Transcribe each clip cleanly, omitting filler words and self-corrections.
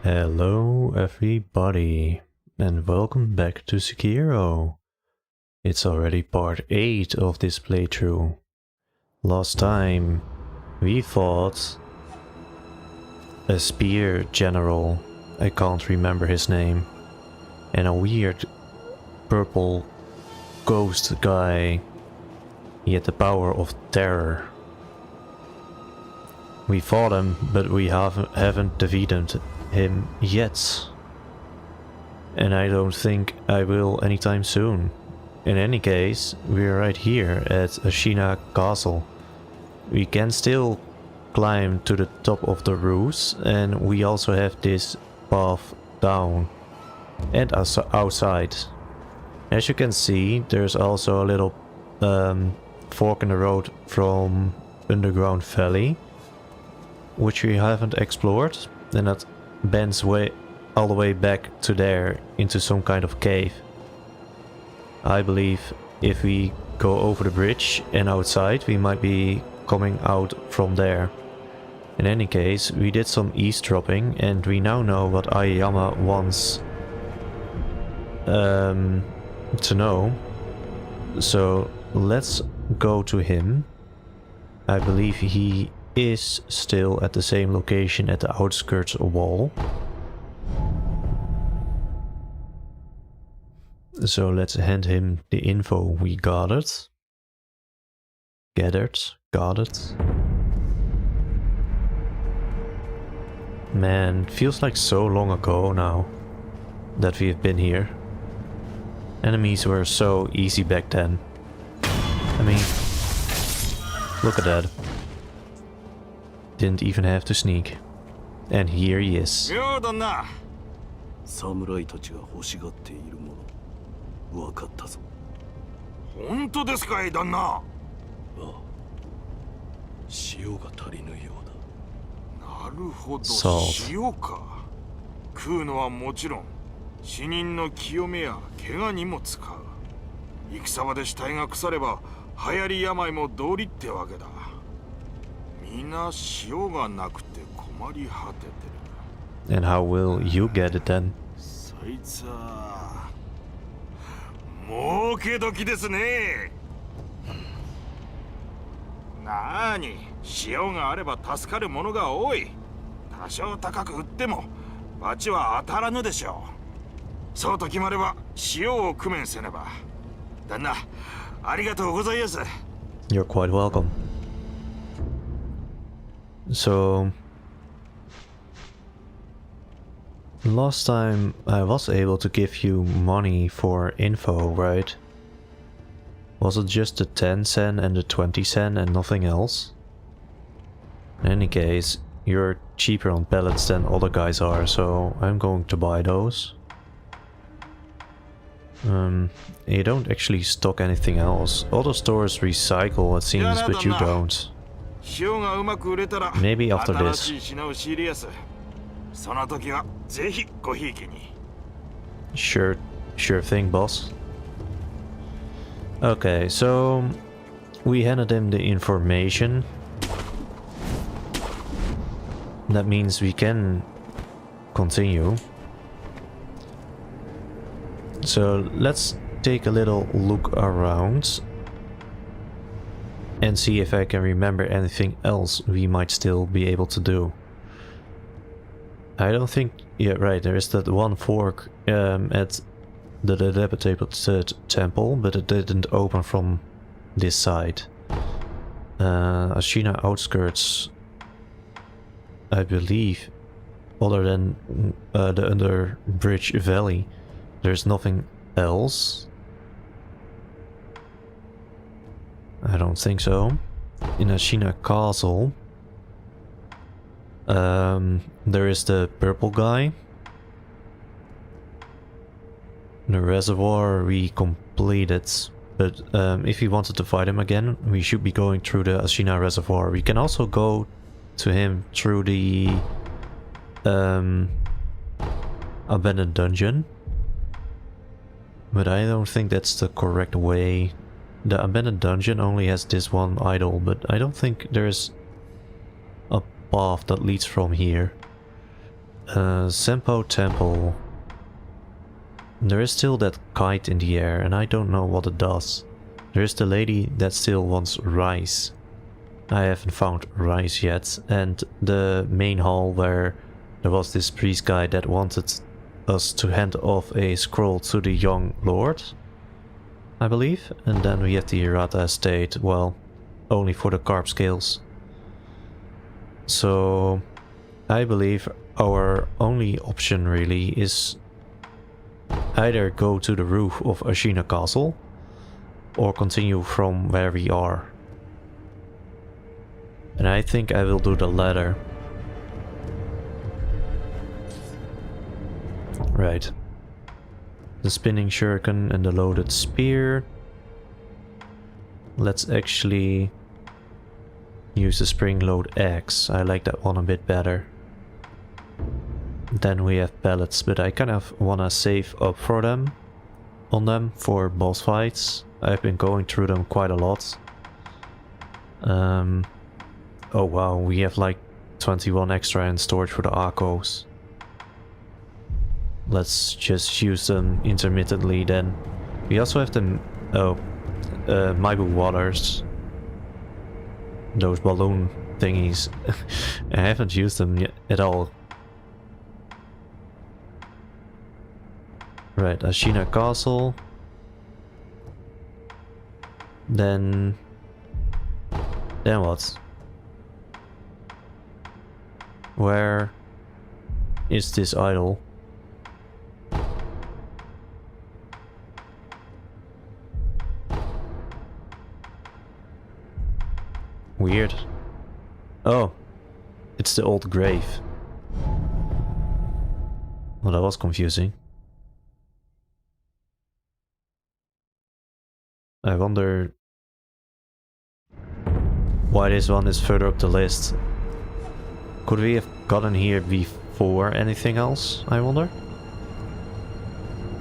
Hello everybody, and welcome back to Sekiro. It's already part 8 of this playthrough. Last time we fought a spear general, I can't remember his name, and a weird purple ghost guy. He had the power of terror. We fought him, but we haven't defeated him yet. And I don't think I will anytime soon. In any case, we're right here at Ashina Castle. We can still climb to the top of the roofs, and we also have this path down and outside. As you can see, there's also a little fork in the road from Underground Valley, which we haven't explored, and that bends all the way back to there into some kind of cave. I believe if we go over the bridge and outside, we might be coming out from there. In any case, we did some eavesdropping and we now know what Anayama wants to know. So let's go to him. I believe he is still at the same location at the outskirts wall. So let's hand him the info we gathered. Man, feels like so long ago now that we've been here. Enemies were so easy back then. I mean, look at that. Didn't even have to sneak. And here he is. Salt. 食うのはもちろん、死人の清めや怪我にも使う。戦場で死体が腐れば、流行り病も道理ってわけだ。皆塩がなくて困り果ててる。 And how will you get it then? そいつは儲け時ですね。なあに、塩があれば助かるものが多い。多少高く売っても罰は当たらぬでしょう。そうと決まれば塩を工面せねば。旦那、ありがとうございます。 You're quite welcome. So last time I was able to give you money for info, right? Was it just the 10 sen and the 20 sen and nothing else? In any case, you're cheaper on pellets than other guys are, so I'm going to buy those. You don't actually stock anything else. Other stores recycle, it seems, but you don't. Maybe after this. Sure thing, boss. Okay, so we handed him the information. That means we can continue. So let's take a little look around and see if I can remember anything else we might still be able to do. I don't think... yeah, right, there is that one fork at the dilapidated temple, but it didn't open from this side. Ashina outskirts, I believe, other than the under bridge valley, there's nothing else. I don't think so. In Ashina Castle, there is the purple guy. The reservoir we completed, but if we wanted to fight him again, we should be going through the Ashina reservoir. We can also go to him through the abandoned dungeon, but I don't think that's the correct way. The abandoned dungeon only has this one idol, but I don't think there's a path that leads from here. Senpo Temple. There is still that kite in the air and I don't know what it does. There is the lady that still wants rice. I haven't found rice yet. And the main hall where there was this priest guy that wanted us to hand off a scroll to the young lord, I believe. And then we have the Hirata estate, well, only for the carb scales. So I believe our only option really is either go to the roof of Ashina Castle or continue from where we are. And I think I will do the latter. Right. The spinning shuriken and the loaded spear. Let's actually use the spring load axe. I like that one a bit better. Then we have pellets, but I kind of want to save up for them. On them for boss fights. I've been going through them quite a lot. Oh wow, we have like 21 extra in storage for the Arcos. Let's just use them intermittently then. We also have the Maibu waters. Those balloon thingies. I haven't used them yet at all. Right, Ashina Castle. Then what? Where is this idol? Weird. Oh, it's the old grave. Well, that was confusing. I wonder why this one is further up the list. Could we have gotten here before anything else, I wonder?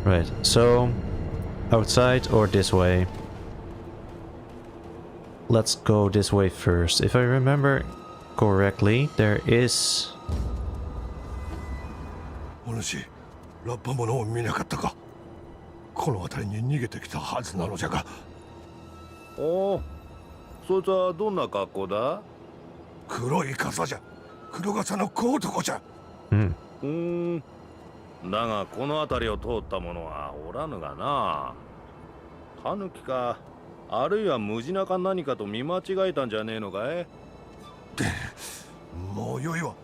Right, so outside or this way? Let's go this way first. If I remember correctly, there is... お主、ラッパ者を見なかったか。この辺りに逃げてきたはずなのじゃが。おお、そいつはどんな格好だ？黒い傘じゃ。黒傘の小男じゃ。だがこの辺りを通った者はおらぬがな。タヌキか、あるいはムジナか何かと見間違えたんじゃねえのかい？もうよいわ。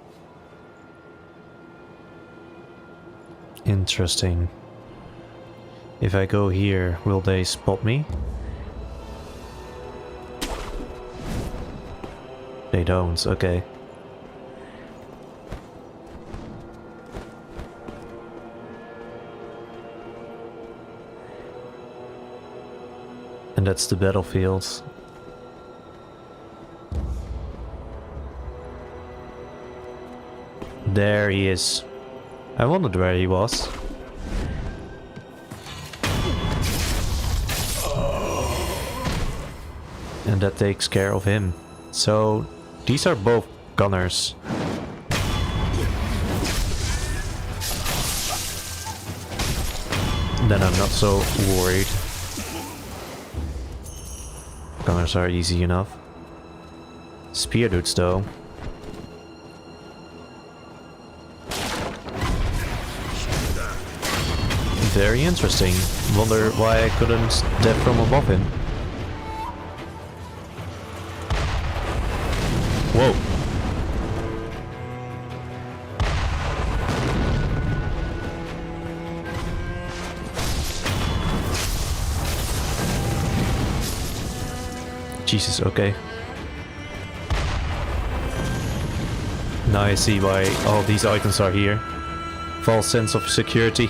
Interesting. If I go here, will they spot me? They don't, okay. And that's the battlefield. There he is. I wondered where he was. And that takes care of him. So these are both gunners. Then I'm not so worried. Gunners are easy enough. Spear dudes though. Very interesting. Wonder why I couldn't step from above him. Whoa. Jesus, okay. Now I see why all these items are here. False sense of security.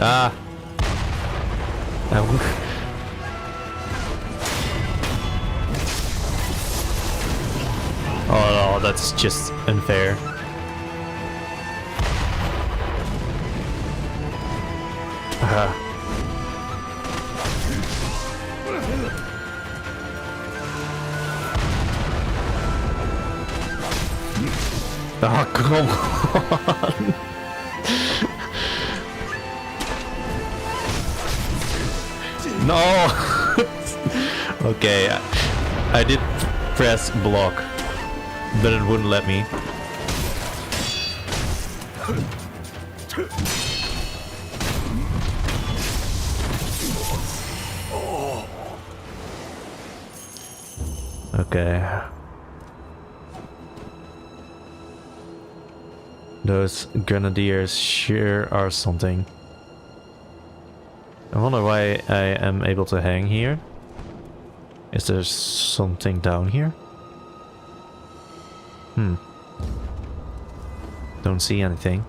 Ah. Oh no, that's just unfair. Ah. Oh, come on! No! Okay, I did press block, but it wouldn't let me. Okay. Those grenadiers sure are something. I wonder why I am able to hang here. Is there something down here? Don't see anything.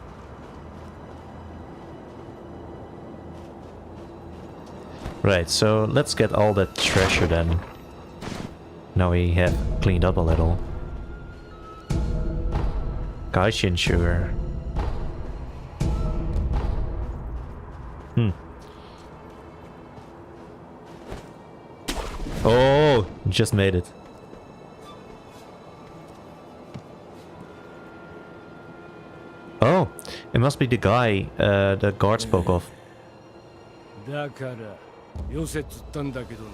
Right, so let's get all that treasure then. Now we have cleaned up a little. Gaishin sugar. Oh, just made it. Oh, it must be the guy the guard spoke of. だから寄せつったんだけどな。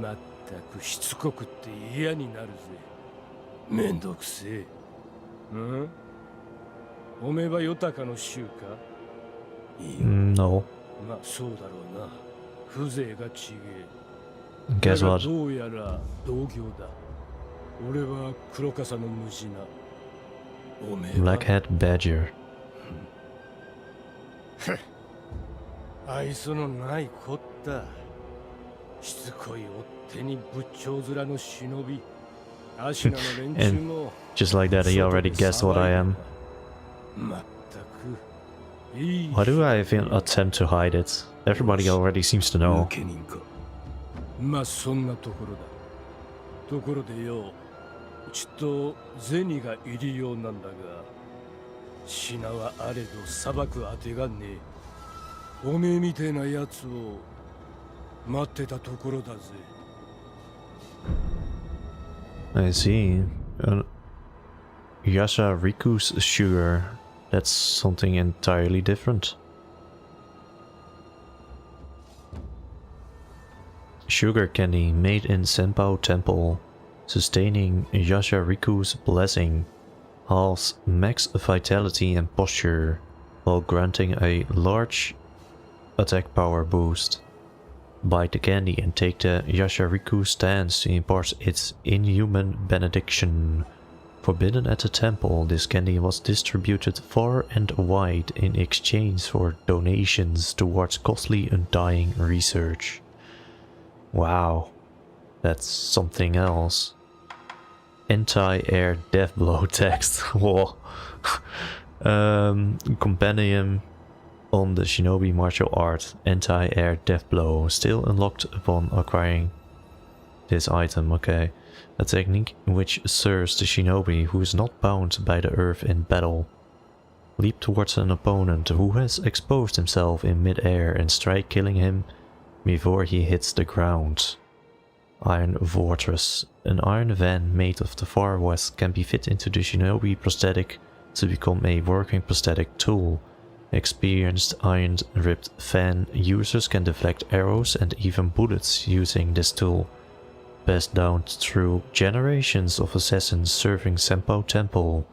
まったくしつこくって嫌になるぜ。めんどくせえ。おめえはヨタカの衆か？いいよ。No. まあそうだろうな。風情がちげえ。 Guess what? どうやら同業だ。俺は黒笠の虫な。おめえは Blackhat Badger. 愛想のないこった。しつこい追っ手に仏頂面の忍び。アシナの連中も Just like that, he already guessed what I am. まったくいい。 Why do I even attempt to hide it? Everybody already seems to know. まあそんなところだ。ところでよ、ちっと銭が入りようなんだが、品はあれど裁くあてがねえ。おめえみてえなやつを待ってたところだぜ。I see. Yashariku's sugar. That's something entirely different. Sugar candy made in Senpou Temple, sustaining Yashariku's blessing, halves max vitality and posture, while granting a large attack power boost. Bite the candy and take the Yashariku stance to impart its inhuman benediction. Forbidden at the temple, this candy was distributed far and wide in exchange for donations towards costly undying research. Wow, that's something else. Anti-air death blow text. Whoa. Compendium on the shinobi martial art. Anti-air death blow. Still unlocked upon acquiring this item. Okay. A technique which serves the shinobi who is not bound by the earth in battle. Leap towards an opponent who has exposed himself in mid-air and strike, killing him before he hits the ground. Iron Fortress. An iron van made of the Far West can be fit into the shinobi prosthetic to become a working prosthetic tool. Experienced iron ripped fan users can deflect arrows and even bullets using this tool. Passed down through generations of assassins serving Senpou Temple.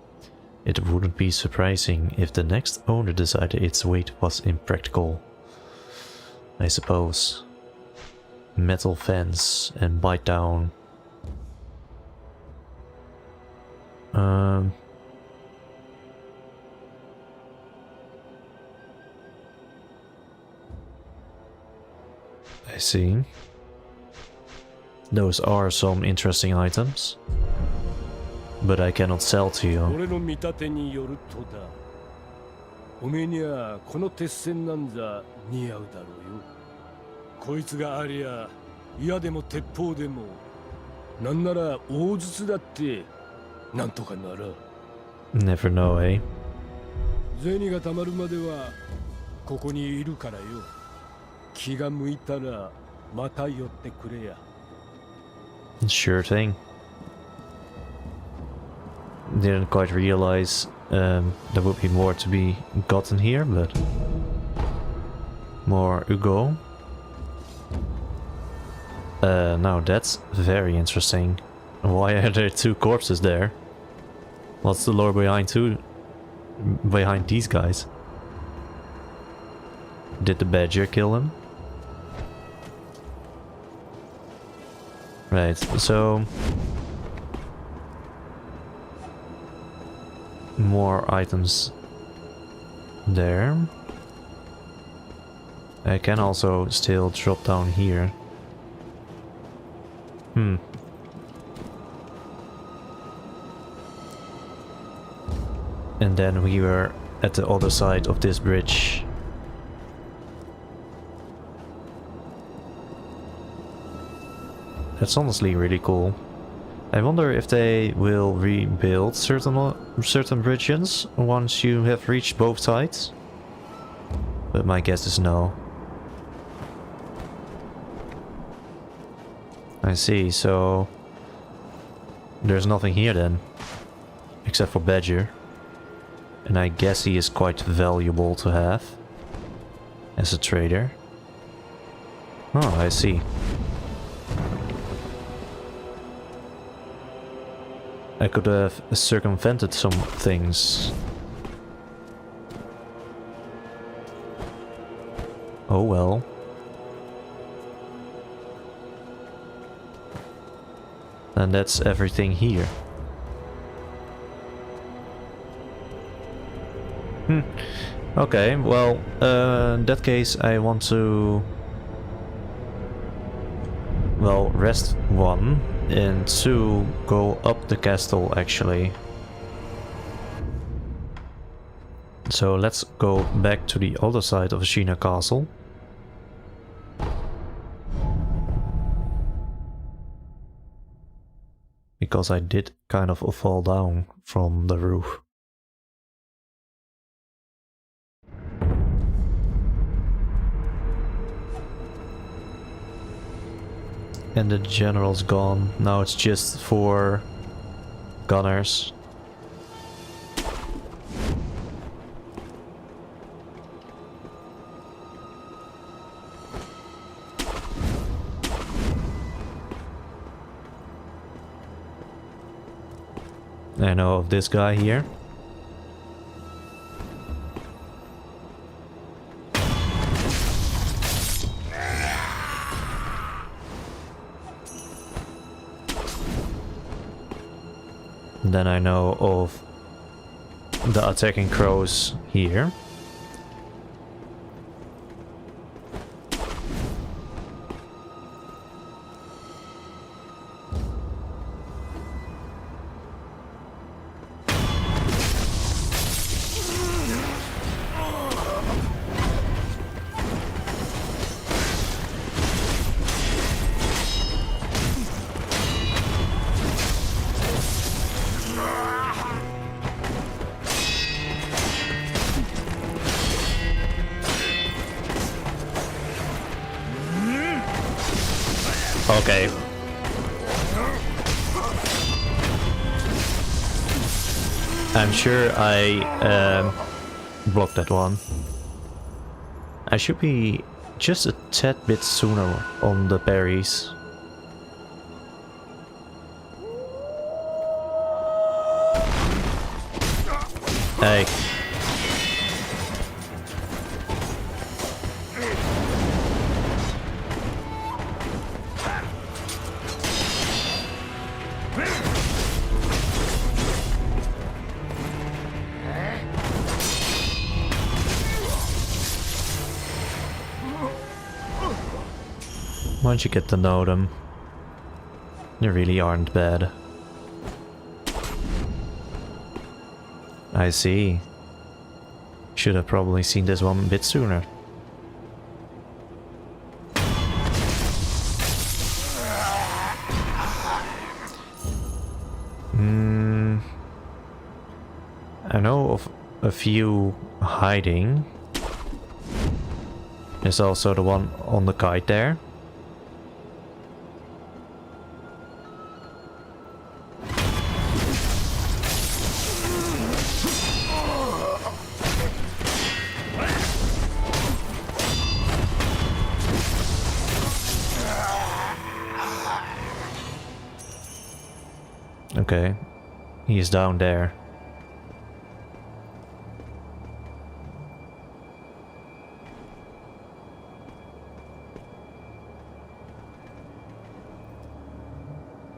It wouldn't be surprising if the next owner decided its weight was impractical. I suppose. Metal fence and bite down. I see. Those are some interesting items. But I cannot sell to you. 俺の見立てによるとだ。おめえにはこの鉄線なんざ似合うだろうよ。こいつがありゃ矢でも鉄砲でも、なんなら大筒だってなんとかなら。Never know, eh? 銭が貯まるまではここにいるからよ。気が向いたらまた寄ってくれや。Sure thing. Didn't quite realize there would be more to be gotten here, but more Ugo. Now that's very interesting. Why are there two corpses there? What's the lore behind these guys? Did the badger kill him? Right, so more items there. I can also still drop down here. And then we were at the other side of this bridge. That's honestly really cool. I wonder if they will rebuild certain bridges once you have reached both sides. But my guess is no. I see, so there's nothing here then, except for Badger. And I guess he is quite valuable to have as a trader. Oh, I see. I could have circumvented some things. Oh well. And that's everything here. Okay, well, in that case I want to... well, rest 1 and 2 go up the castle actually. So let's go back to the other side of Ashina Castle. Because I did kind of fall down from the roof. And the general's gone. Now it's just 4 gunners. I know of this guy here. Then I know of the attacking crows here. Okay. I'm sure I blocked that one. I should be just a tad bit sooner on the parries. Hey. Once you get to know them, they really aren't bad. I see. Should have probably seen this one a bit sooner. I know of a few hiding. is also the one on the kite there. Okay, he is down there.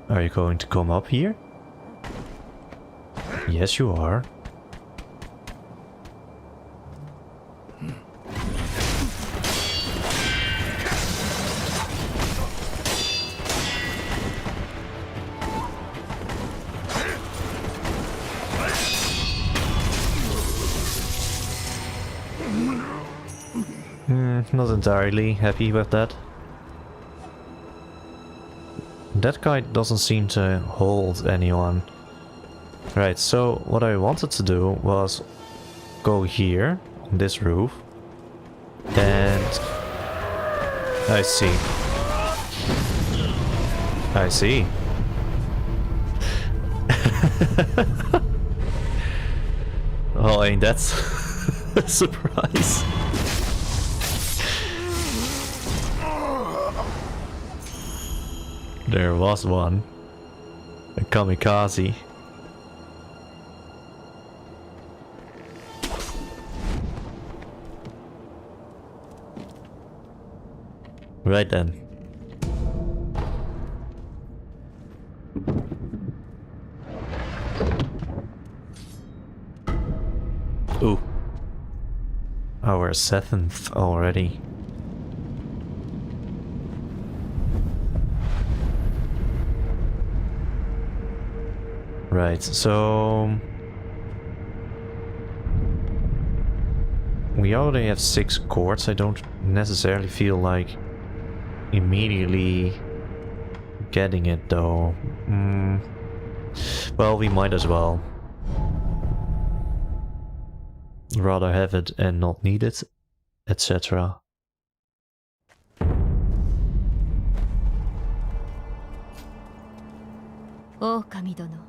Are you going to come up here? Yes, you are. Not entirely happy with that. That guy doesn't seem to hold anyone. Right, so what I wanted to do was go here, on this roof, and... I see. I see. Oh, ain't that a surprise? There was one. A kamikaze. Right then. Ooh. Oh, we're 7th already. Right, so... we already have 6 chords. I don't necessarily feel like immediately getting it though. Well, we might as well. Rather have it and not need it, etc. Oh, Kami dono.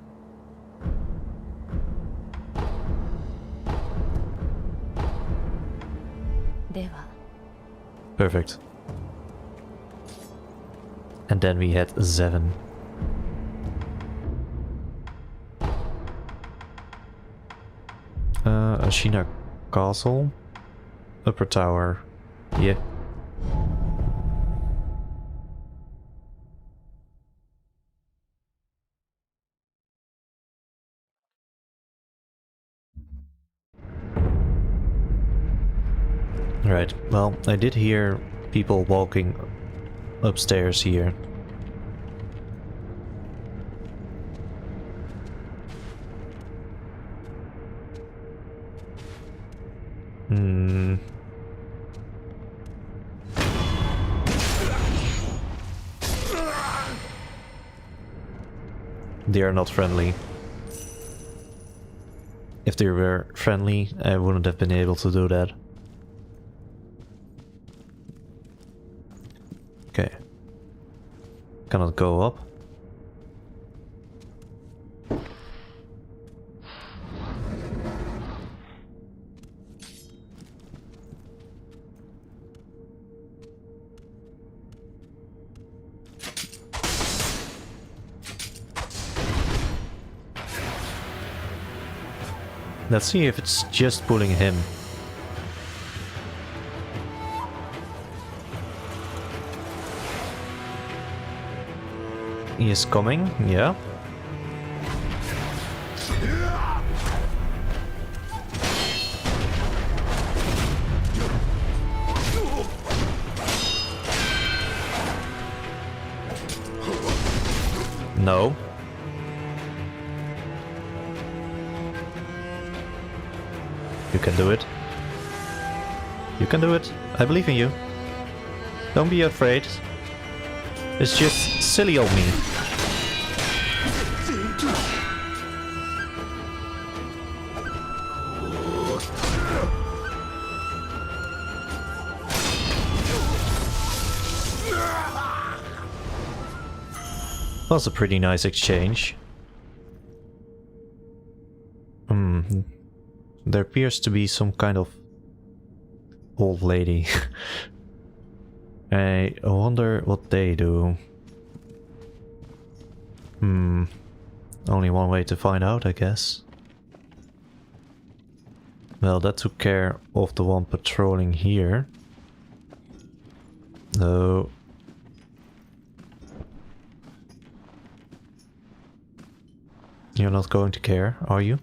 Dewa. Perfect. And then we had 7. Ashina Castle. Upper Tower. Yeah. Right, well, I did hear people walking upstairs here. They are not friendly. If they were friendly, I wouldn't have been able to do that. Okay. Cannot go up. Let's see if it's just pulling him. He is coming, yeah. No. You can do it. You can do it. I believe in you. Don't be afraid. It's just silly old me. was a pretty nice exchange. There appears to be some kind of old lady. I wonder what they do. Only one way to find out, I guess. Well, that took care of the one patrolling here. No. You're not going to care, are you?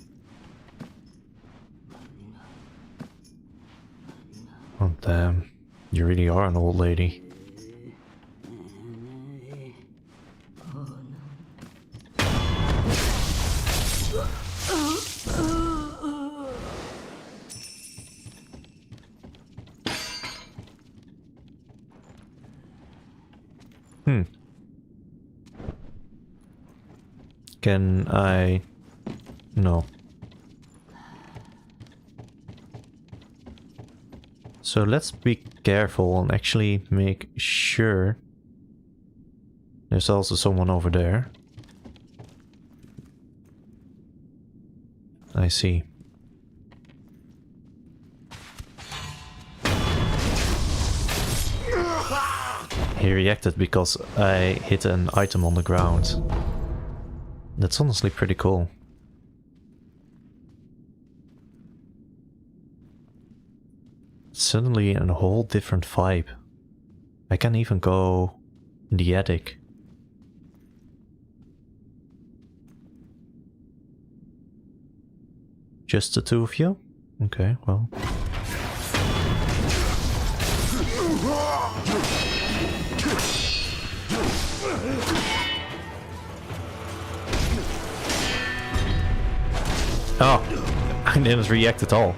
Oh damn, you really are an old lady. Can I... No. So let's be careful and actually make sure there's also someone over there. I see. He reacted because I hit an item on the ground. That's honestly pretty cool. Suddenly a whole different vibe. I can even go in the attic. Just the two of you? Okay, well. Oh, I didn't react at all.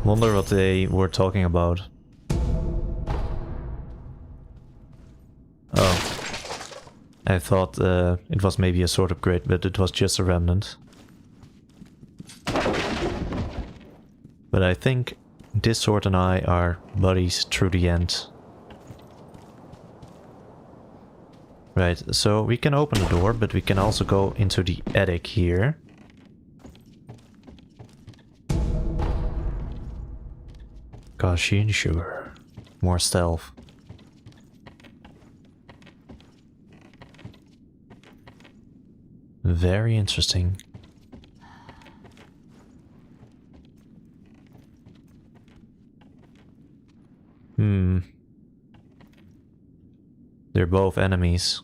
Wonder what they were talking about. Oh. I thought it was maybe a sword upgrade, but it was just a remnant. But I think this sword and I are buddies through the end. Right, so we can open the door, but we can also go into the attic here. Coffee and sugar. More stealth. Very interesting. They're both enemies.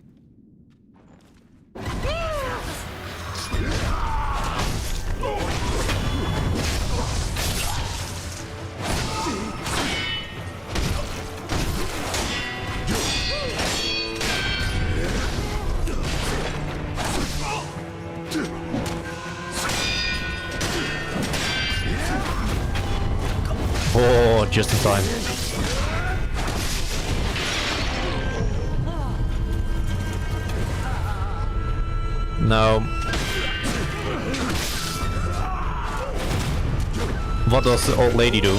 Oh, just in time. No. What does the old lady do?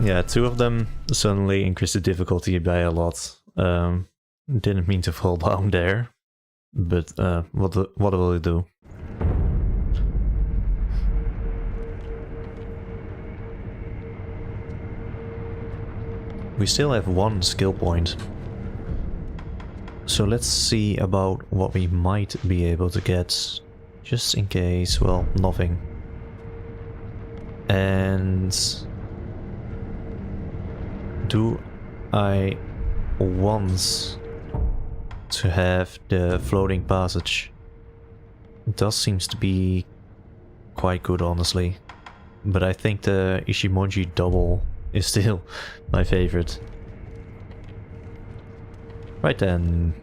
Yeah, two of them suddenly increased the difficulty by a lot. Didn't mean to fall down there, but what will it do? We still have one skill point. So let's see about what we might be able to get. Just in case, well, nothing. And do I want to have the floating passage? It does seems to be quite good, honestly. But I think the Ishimonji double is still my favorite. Right then.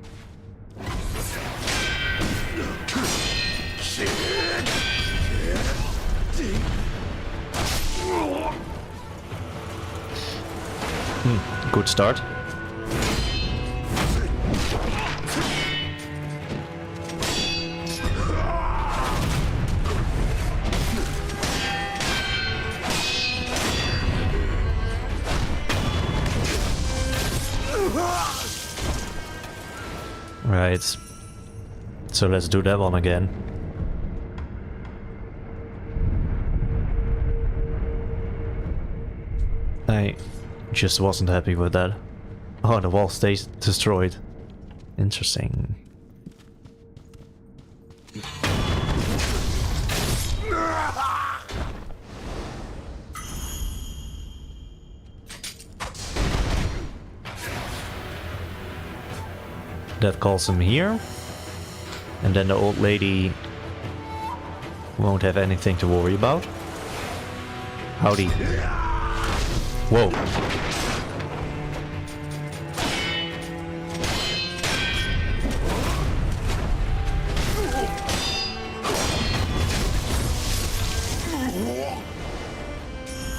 Good start. Right. So let's do that one again. I just wasn't happy with that. Oh, the wall stays destroyed. Interesting. That calls him here. And then the old lady won't have anything to worry about. Howdy. Whoa.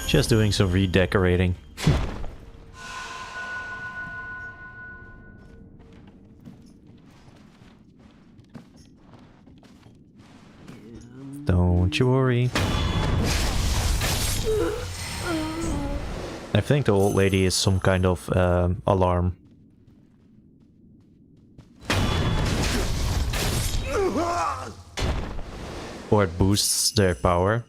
Just doing some redecorating. Don't you worry. I think the old lady is some kind of alarm. Or it boosts their power.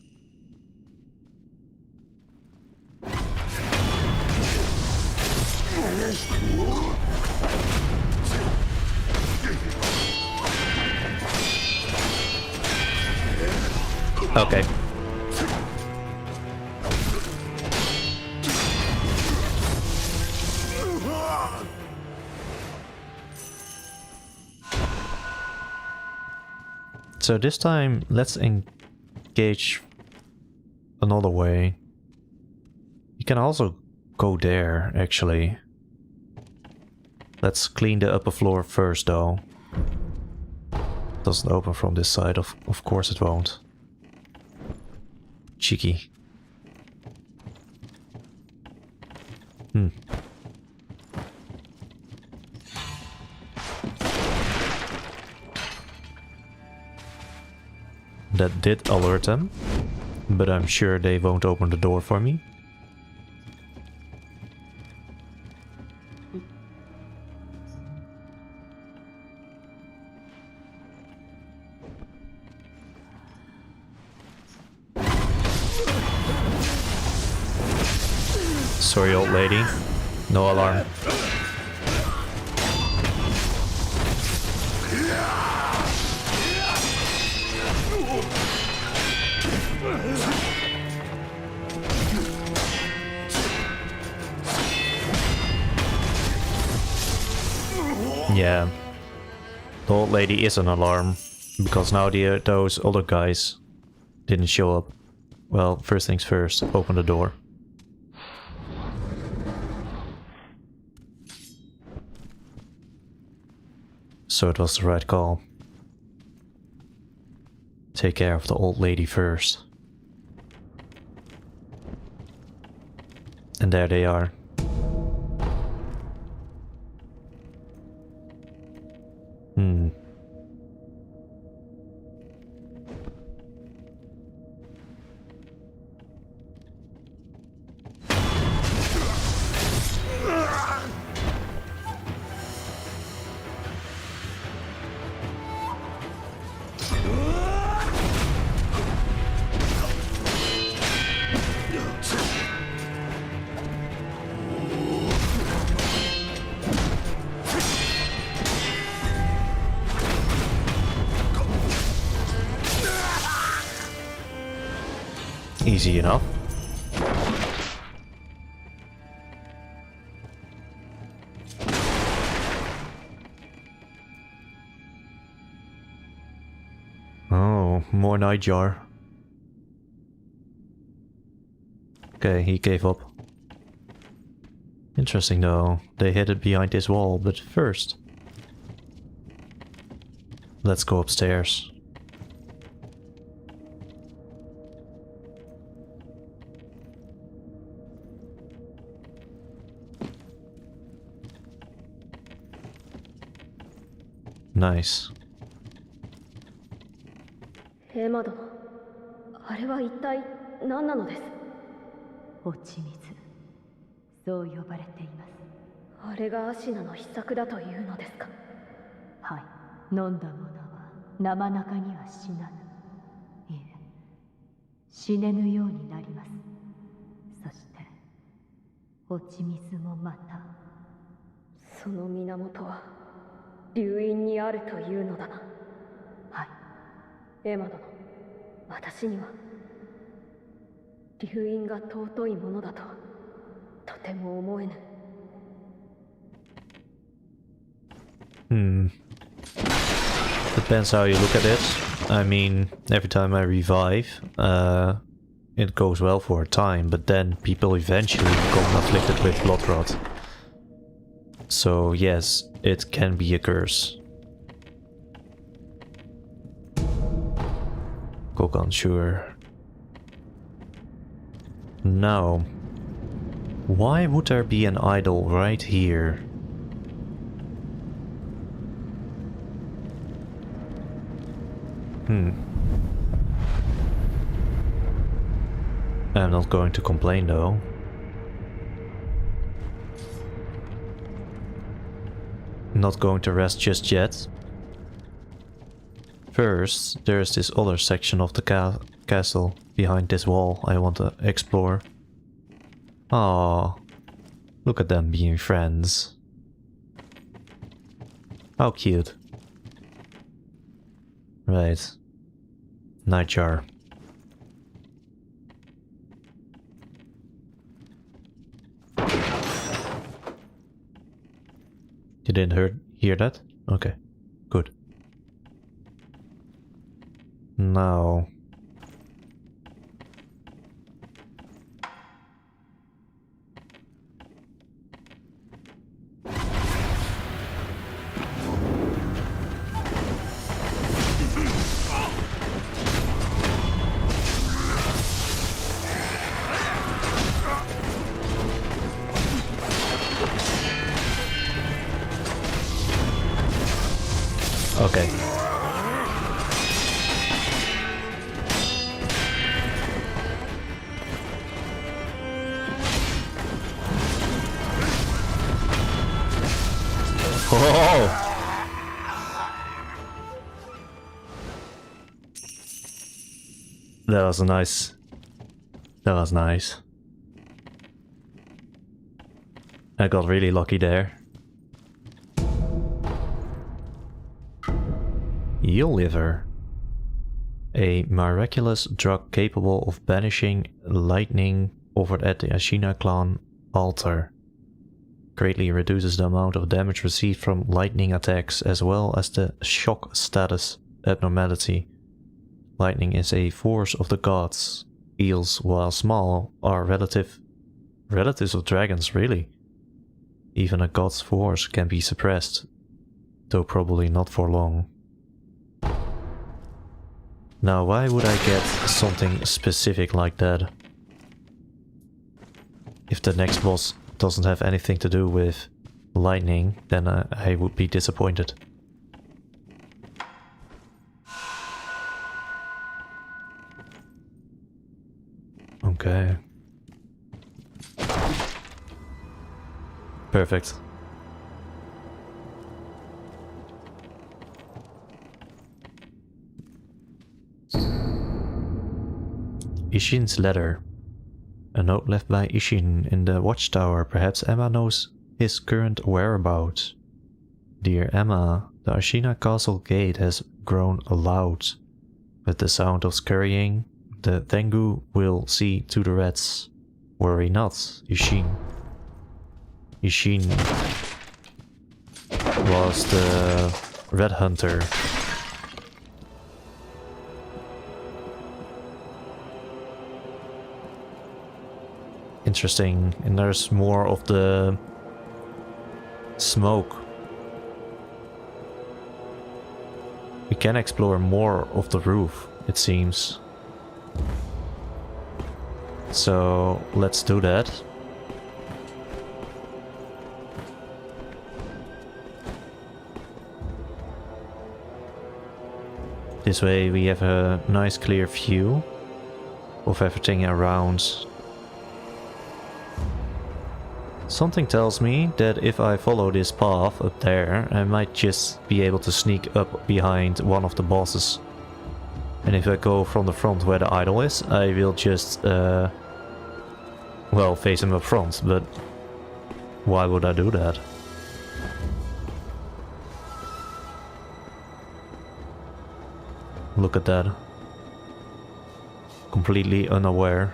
Okay. So this time, let's engage another way. You can also go there, actually. Let's clean the upper floor first, though. Doesn't open from this side, of course it won't. Cheeky. That did alert them, but I'm sure they won't open the door for me. Sorry, old lady. No alarm. Yeah. The old lady is an alarm, because now those other guys didn't show up. Well, first things first, open the door. So it was the right call. Take care of the old lady first. And there they are. Easy enough. Oh, more Nightjar. Okay, he gave up. Interesting though, they hid it behind this wall, but first... let's go upstairs. Nice. エマ殿、あれは一体何なのです？落ち水、そう呼ばれています。あれがアシナの秘策だというのですか？はい、飲んだ者は生中には死なぬ。いえ、死ねぬようになります。そして落ち水もまた。その源は流因にあるというのだな。はい。エマ殿、私には流因が尊いものだととても思えぬ。Depends how you look at it. I mean, every time I revive, it goes well for a time, but then people eventually become afflicted with blood rot. So yes, it can be a curse. Kokan, sure. Now, why would there be an idol right here? I'm not going to complain though. Not going to rest just yet. First, there's this other section of the castle behind this wall I want to explore. Aww, look at them being friends. How cute. Right. Nightjar. You didn't hear that? Okay, good. Now... Okay. Oh! That was nice. That was nice. I got really lucky there. Eel liver. A miraculous drug capable of banishing lightning offered at the Ashina clan altar. Greatly reduces the amount of damage received from lightning attacks as well as the shock status abnormality. Lightning is a force of the gods. Eels, while small, are relatives of dragons, really. Even a god's force can be suppressed, though probably not for long. Now, why would I get something specific like that? If the next boss doesn't have anything to do with lightning, then I would be disappointed. Okay. Perfect. Isshin's letter. A note left by Isshin in the watchtower. Perhaps Emma knows his current whereabouts. Dear Emma, the Ashina castle gate has grown loud. With the sound of scurrying, the Tengu will see to the rats. Worry not, Isshin. Isshin was the red hunter. Interesting, and there's more of the smoke. We can explore more of the roof, it seems. So let's do that. This way we have a nice clear view of everything around. Something tells me that if I follow this path up there, I might just be able to sneak up behind one of the bosses. And if I go from the front where the idol is, I will just, well, face him up front, but why would I do that? Look at that. Completely unaware.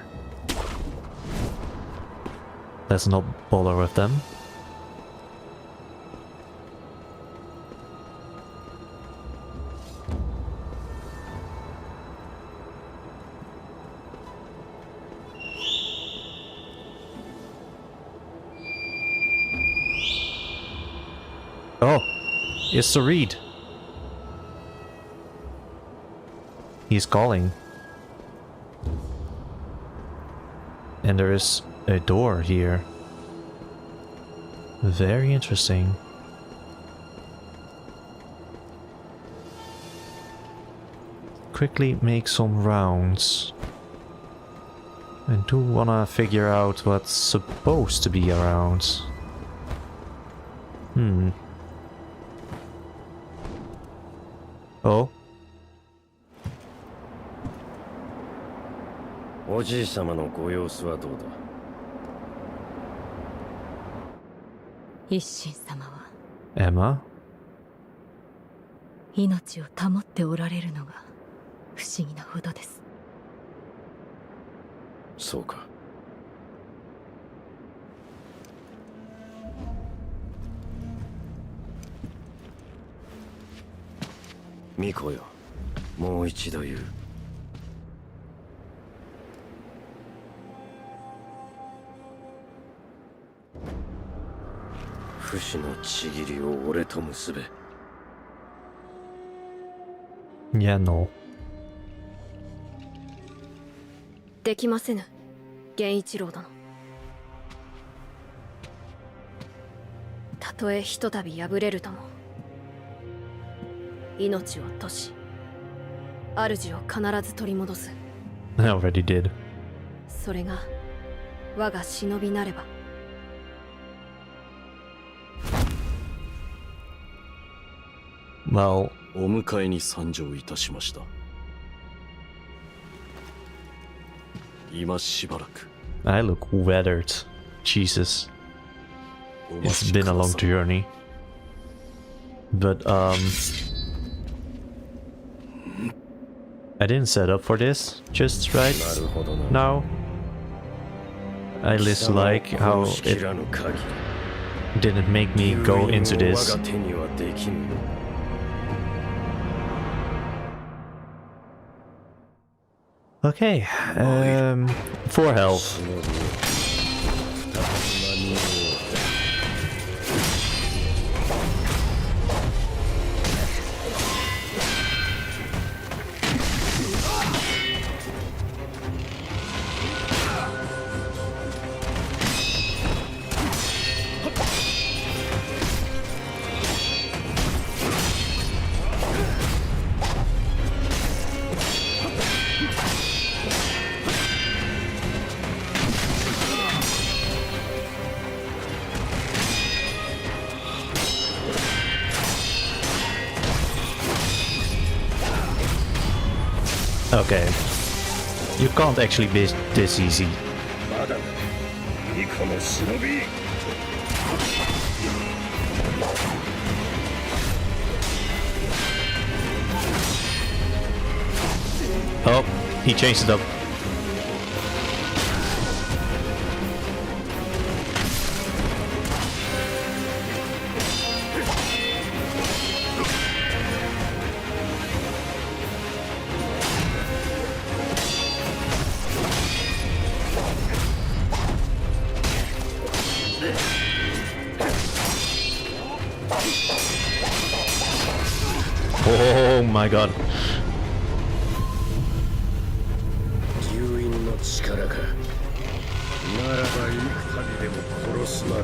Let's not bother with them. Oh, it's the reed. He's calling. And there is a door here. Very interesting. Quickly make some rounds. I do wanna figure out what's supposed to be around. Oh? おじい様のご様子はどうだ。一心様は Emma? 命を保っておられるのが不思議なほどです。そうか。巫女よ、もう一度言う。不死のちぎりを俺と結べ。Yeah, no. できませぬ、源一郎殿。たとえひとたび敗れるとも、命を落とし、主を必ず取り戻す。I already did. それが我が忍びなれば。Well, お迎えに参上いたしました。今しばらく。I look weathered. Jesus. It's been a long journey. But, I didn't set up for this just right now. I just like how it didn't make me go into this. Okay, 4 health. Okay. You can't actually be this easy. Oh, he changed it up. Oh my god. 留飲の力か。ならば幾度でも殺すまで。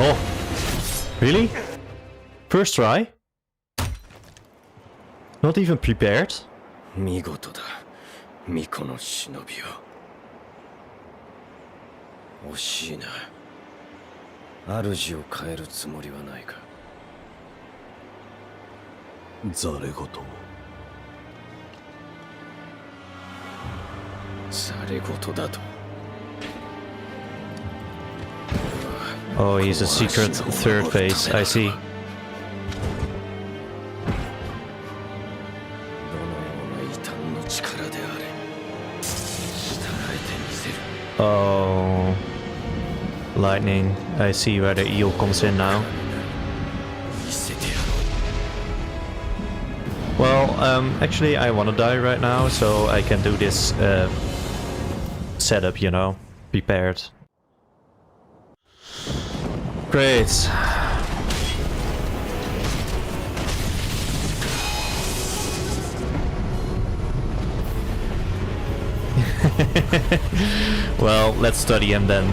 Oh, really? First try? Not even prepared? 見事だ巫女の忍びよ。惜しいな。主を変えるつもりはないか。ざれ言。ざれ言だと。 Oh, he's a secret third phase, I see. どのような異端の力であれ、従えてみせる。 Oh, lightning. I see where the eel comes in now. 見せてやろう。 Well, actually I wanna die right now, so I can do this setup, you know, prepared. Great. Well, let's study him then.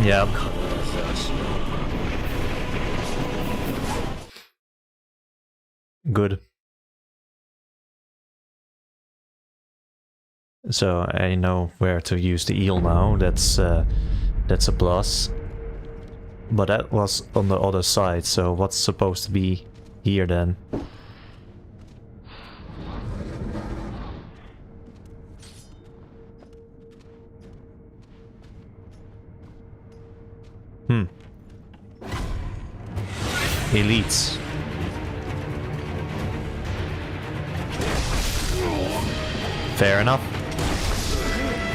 Yeah. Good. So I know where to use the eel now. That's a plus. But that was on the other side. So what's supposed to be here then? Elites. Fair enough.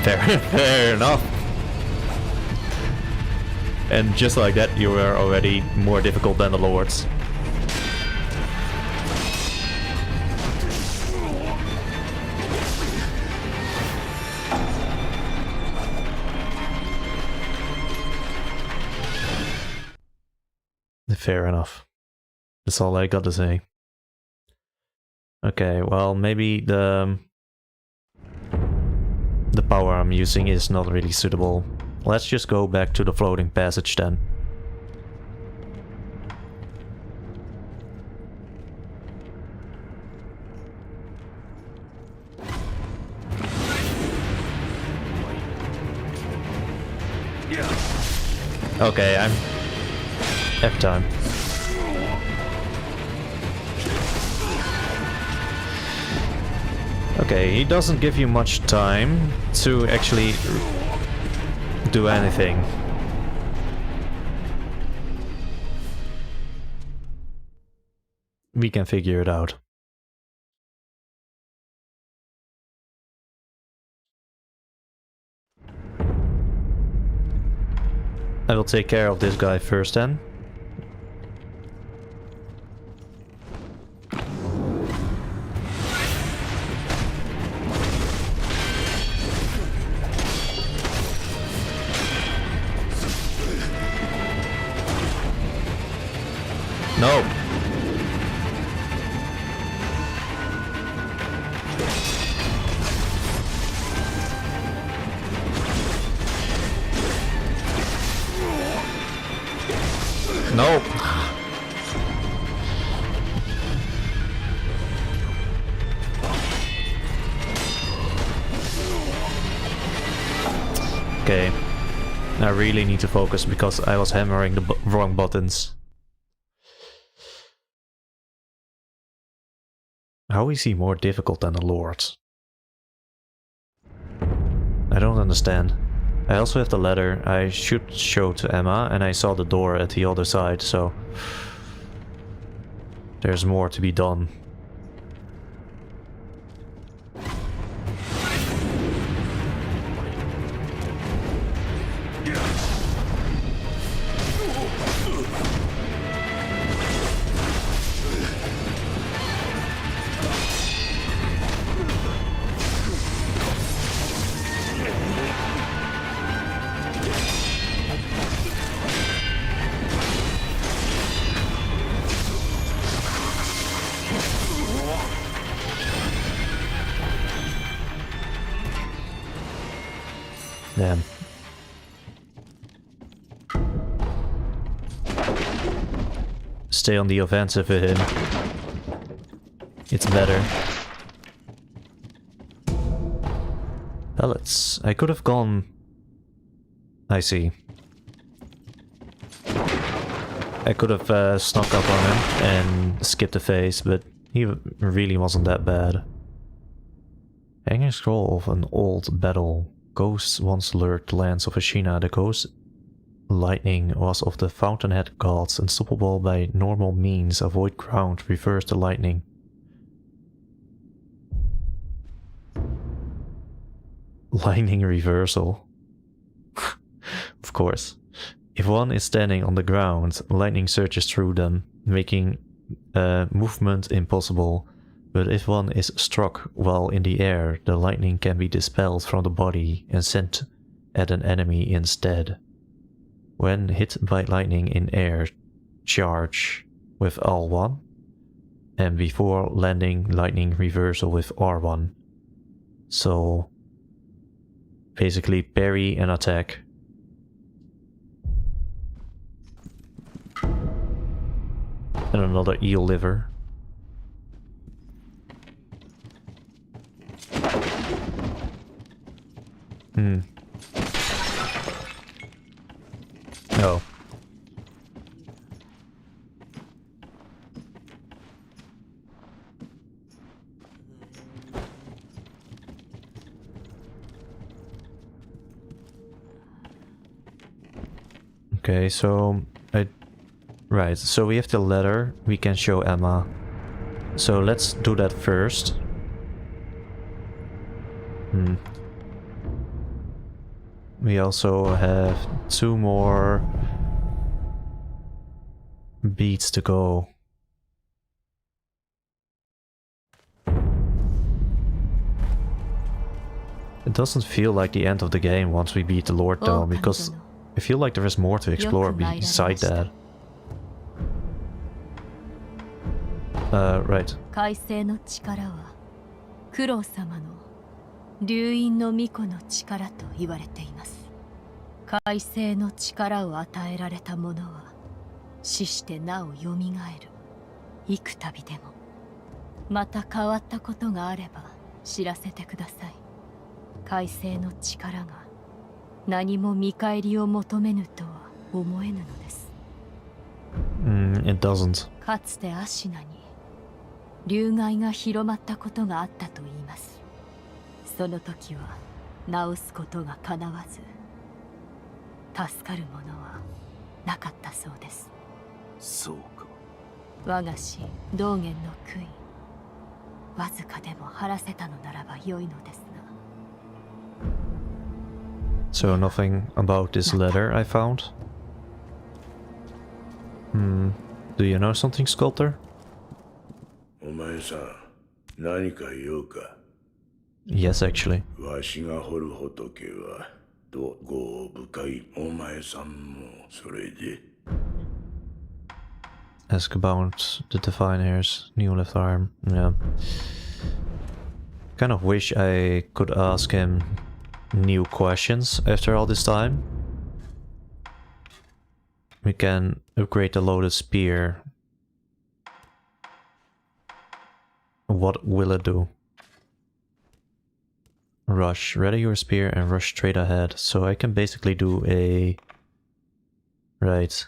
Fair enough. And just like that, you were already more difficult than the lords. Fair enough. That's all I got to say. Okay, well, maybe the power I'm using is not really suitable. Let's just go back to the floating passage then. Okay, I'm F time. Okay, he doesn't give you much time to actually do anything. We can figure it out. I will take care of this guy first then. No. No. Okay. I really need to focus because I was hammering the wrong buttons. How is he more difficult than the lords? I don't understand. I also have the letter I should show to Emma, and I saw the door at the other side, so there's more to be done. Damn. Stay on the offensive with him. It's better. Pellets. I could have gone... I see. I could have snuck up on him and skipped the phase, but he really wasn't that bad. Hanging scroll of an old battle. Ghosts once lurked the lands of Ashina. The ghost lightning was of the fountainhead gods, unstoppable by normal means. Avoid ground, reverse the lightning. Lightning reversal. Of course. If one is standing on the ground, lightning surges through them, making movement impossible. But if one is struck while in the air, the lightning can be dispelled from the body and sent at an enemy instead. When hit by lightning in air, charge with L1, and before landing, lightning reversal with R1. So basically parry and attack. And another eel liver. Oh. Okay, so right, so we have the letter we can show Emma. So let's do that first. We also have 2 more beats to go. It doesn't feel like the end of the game once we beat the Lord though, because I feel like there is more to explore beside that. Right. 改正の力はクロ様の流因の巫女の力と言われています。改正の力を与えられた者は死してなおよみがえる。幾度でもまた変わったことがあれば知らせてください。改正の力が何も見返りを求めぬとは思えぬのです。It doesn't. かつてアシナに流害が広まったことがあったと言います。その時は治すことがかなわず、助かるものはなかったそうです。そうか。我が師道元の悔い、わずかでも晴らせたのならば良いのですが。So nothing about this letter I found? Do you know something, Sculptor? お前さん、何か言うか? Yes, actually. わしが掘る仏はどご深い。お前さんもそれで Ask about the Divine Heir's new left arm. Yeah. Kind of wish I could ask him new questions after all this time. We can upgrade the loaded spear. What will it do? Rush. Ready your spear and rush straight ahead. So I can basically do a... Right.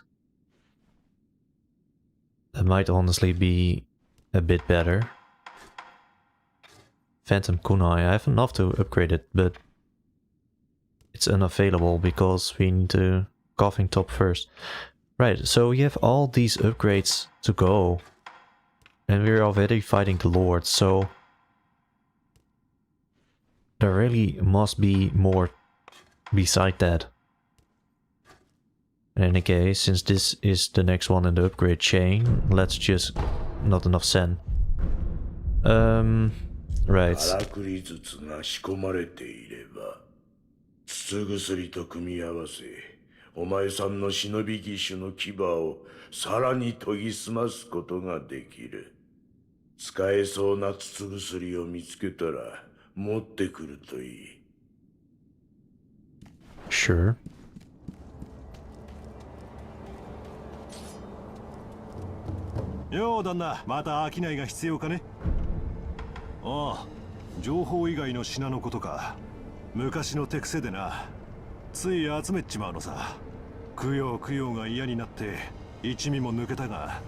That might honestly be a bit better. Phantom Kunai. I have enough to upgrade it, but it's unavailable because we need to Coughing Top first. Right, so we have all these upgrades to go. And we're already fighting the Lord, so there really must be more beside that. In any case, since this is the next one in the upgrade chain, let's just... not enough Sen. Right. お前さんの忍び義手の牙をさらに研ぎ澄ますことができる。使えそうな筒薬を見つけたら持ってくるといい。Sure.よう旦那、また商いが必要かね。ああ、情報以外の品のことか。昔の手癖でな、つい集めっちまうのさ。供養が嫌になって一味も抜けたが、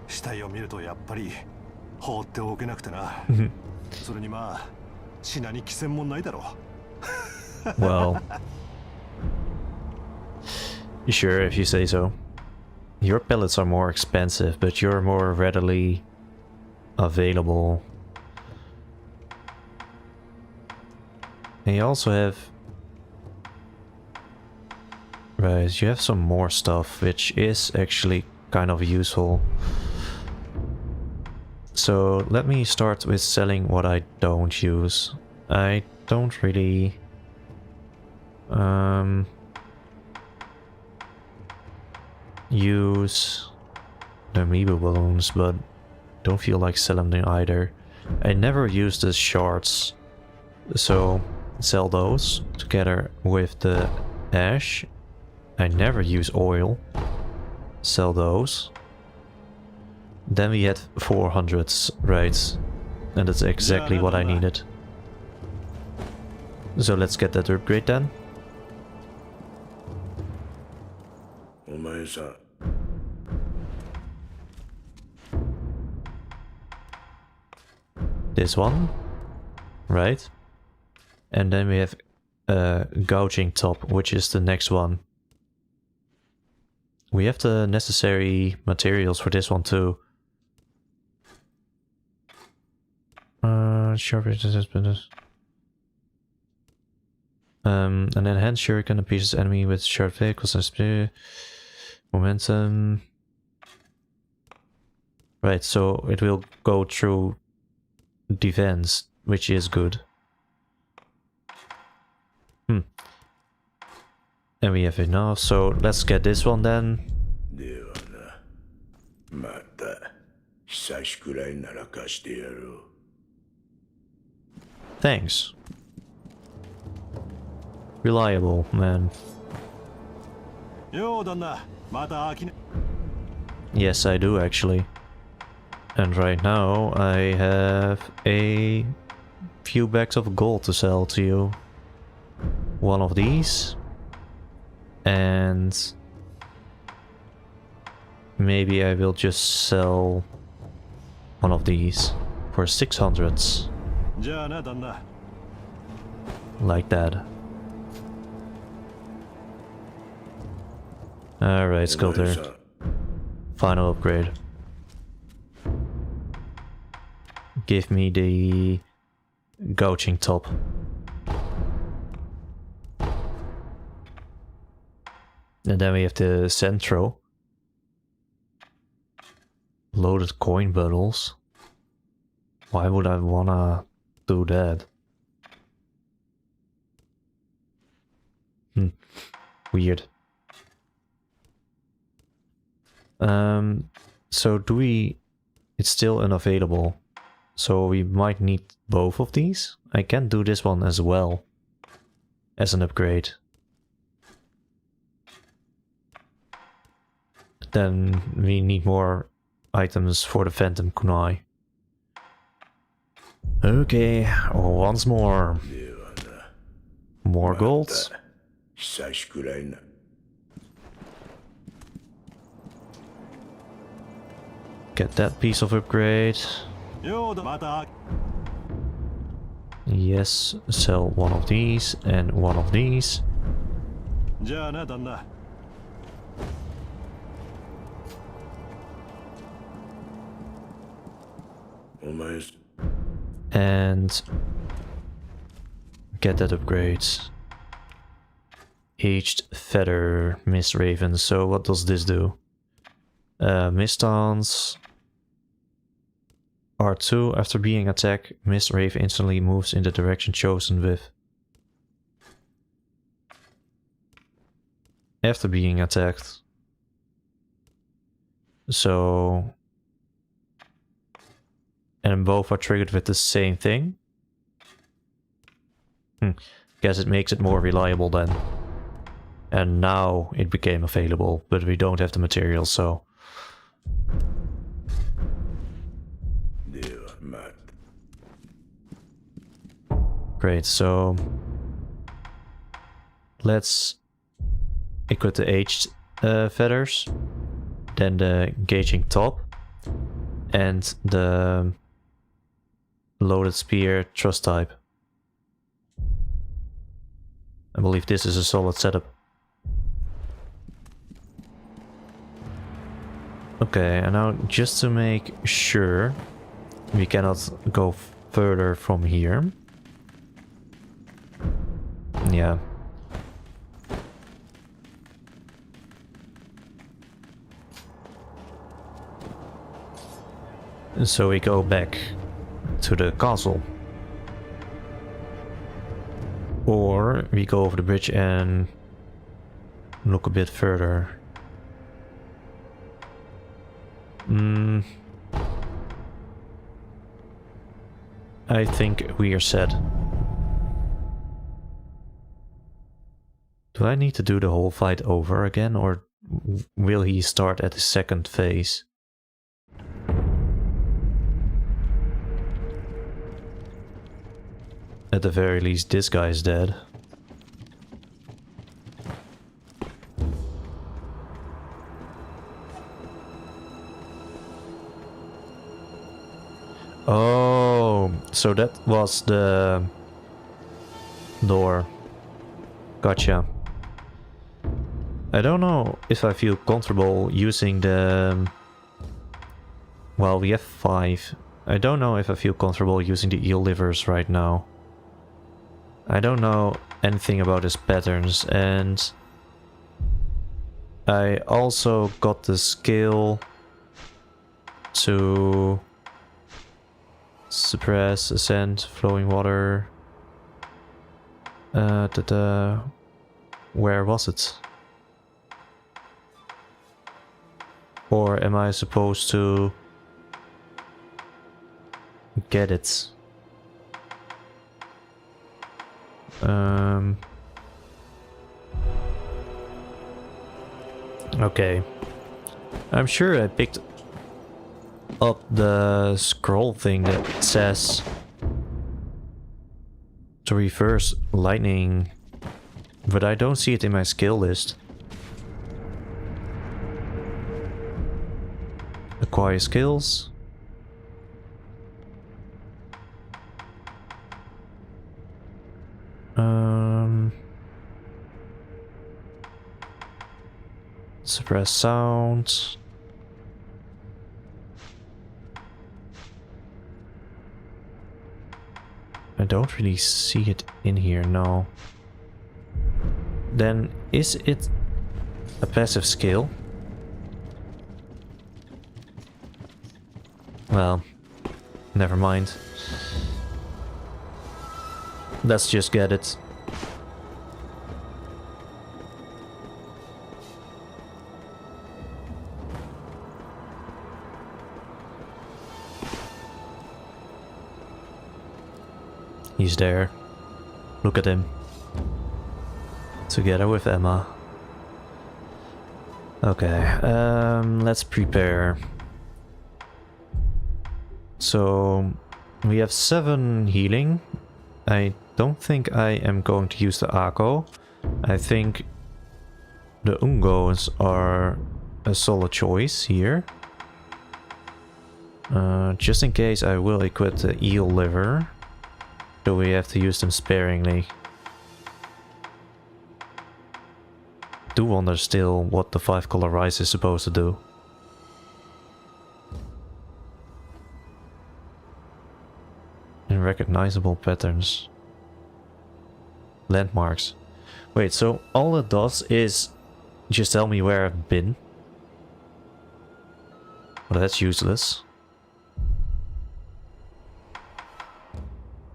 死体を見るとやっぱり放っておけなくてな。それにまあ品に寄せもないだろう。Well, sure, if you say so. Your pellets are more expensive, but you're more readily available. And you also have... Right, you have some more stuff, which is actually kind of useful. So let me start with selling what I don't use. I don't really... use the amiibo balloons, but don't feel like selling them either. I never use the shards, so sell those together with the ash. I never use oil, sell those. Then we had 400s, right, and that's exactly what I needed. So let's get that upgrade then. お前さん This one, right? And then we have gouging top, which is the next one. We have the necessary materials for this one too. Sharp an enhanced shuriken appeases enemy with sharp vehicles and speed momentum. Right, so it will go through defense, which is good. And we have enough, so let's get this one then. ではな、また久しくらいなら貸してやろう。 Thanks. Reliable, man. よう旦那、また商い。Yes, I do actually. And right now I have a few bags of gold to sell to you. One of these. And maybe I will just sell one of these for 600s. じゃあな、旦那。 Like that. Alright, Sculptor. Final upgrade. Give me the gouging top. And then we have the Centro. Loaded coin bundles. Why would I wanna do that? Weird. So do we... It's still unavailable. So we might need both of these. I can do this one as well. As an upgrade. Then we need more items for the Phantom Kunai. Okay, once more. More golds. 久しくらいな。 Get that piece of upgrade. ようだ、また。 Yes, sell one of these and one of these. じゃあな、旦那。 お前 And get that upgrade. Aged Feather, Mist Raven. So what does this do? Mist Dance. R2, after being attacked, Mist Raven instantly moves in the direction chosen with. After being attacked. So... And both are triggered with the same thing. Guess it makes it more reliable then. And now it became available, but we don't have the material, so... Great, so... let's equip the aged feathers, then the gauging top, and the loaded spear trust type. I believe this is a solid setup. Okay, and now just to make sure we cannot go further from here. Yeah. So we go back to the castle. Or we go over the bridge and look a bit further. I think we are set. Do I need to do the whole fight over again, or will he start at the second phase? At the very least, this guy is dead. Oh, so that was the door. Gotcha. I don't know if I feel comfortable using the... Well, we have 5. I don't know if I feel comfortable using the eel livers right now. I don't know anything about his patterns, and I also got the skill to suppress, ascend, flowing water. Where was it? Or am I supposed to get it? Okay. I'm sure I picked up the scroll thing that says to reverse lightning, but I don't see it in my skill list. Acquire skills. Suppress sound. I don't really see it in here, no. Then is it a passive skill? Well, never mind. Let's just get it. He's there. Look at him. Together with Emma. Okay, let's prepare. So we have 7 healing. I don't think I am going to use the Ako. I think the Ungos are a solid choice here. Just in case, I will equip the eel liver. So we have to use them sparingly. Do wonder still what the 5-color rice is supposed to do. Unrecognizable patterns. Landmarks. Wait, so all it does is just tell me where I've been? Well, that's useless.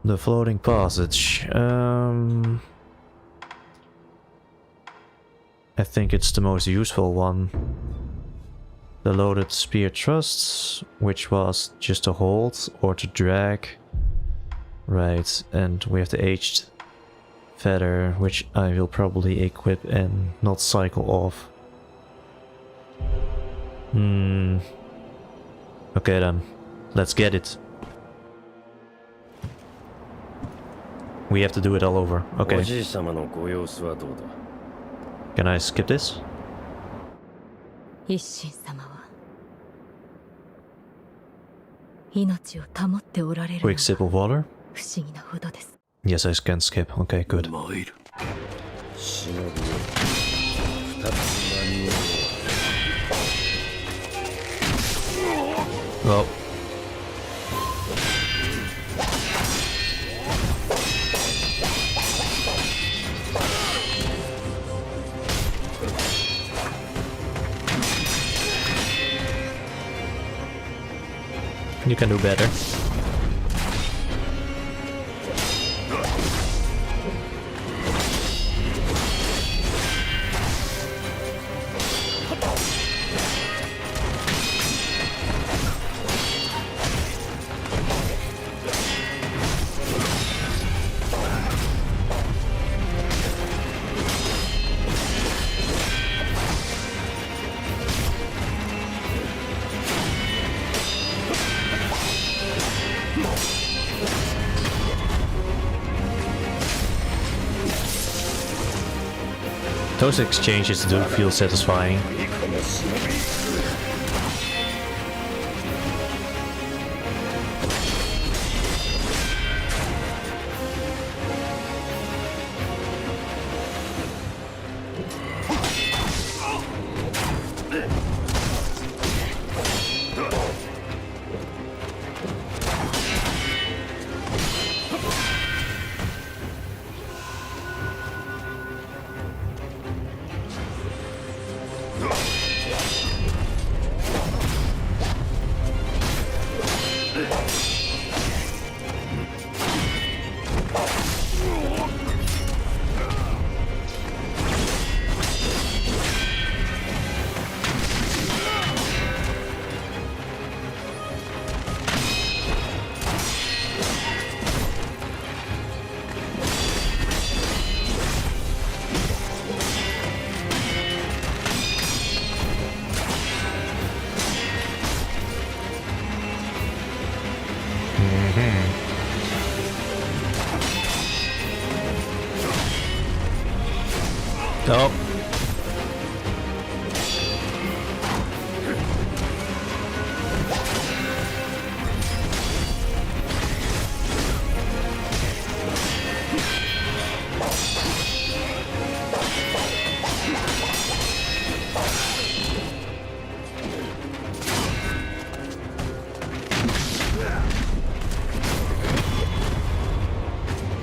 The floating passage. I think it's the most useful one. The loaded spear thrusts, which was just to hold or to drag. Right, and we have the aged feather, which I will probably equip and not cycle off. Okay then, let's get it. We have to do it all over. Okay. Can I skip this? Isshin 様は命を保っておられるの Quick sip of water? 不思議なほどです。 Yes, I can skip. Okay, good. Well. You can do better. Those exchanges do feel satisfying. Oh.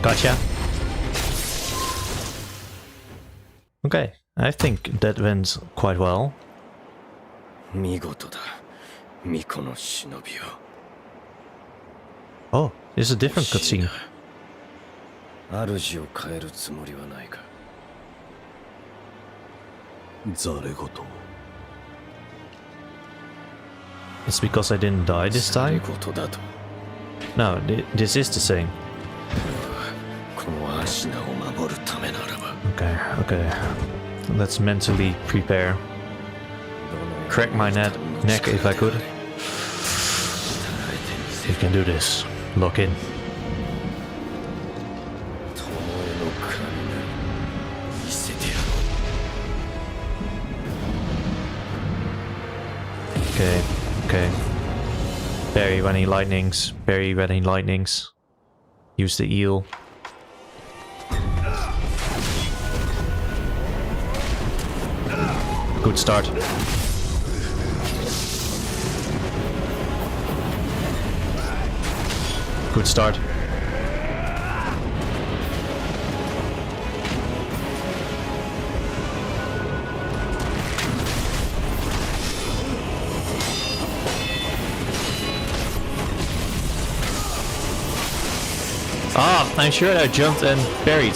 Gotcha. Okay, I think that went quite well. Oh, it's a different cutscene. It's because I didn't die this time? No, this is the same. Okay. Let's mentally prepare. Crack my neck if I could. You can do this. Lock in. Okay. Parry when he lightnings. Use the eel. Good start. Good start. Ah, I'm sure I jumped and buried.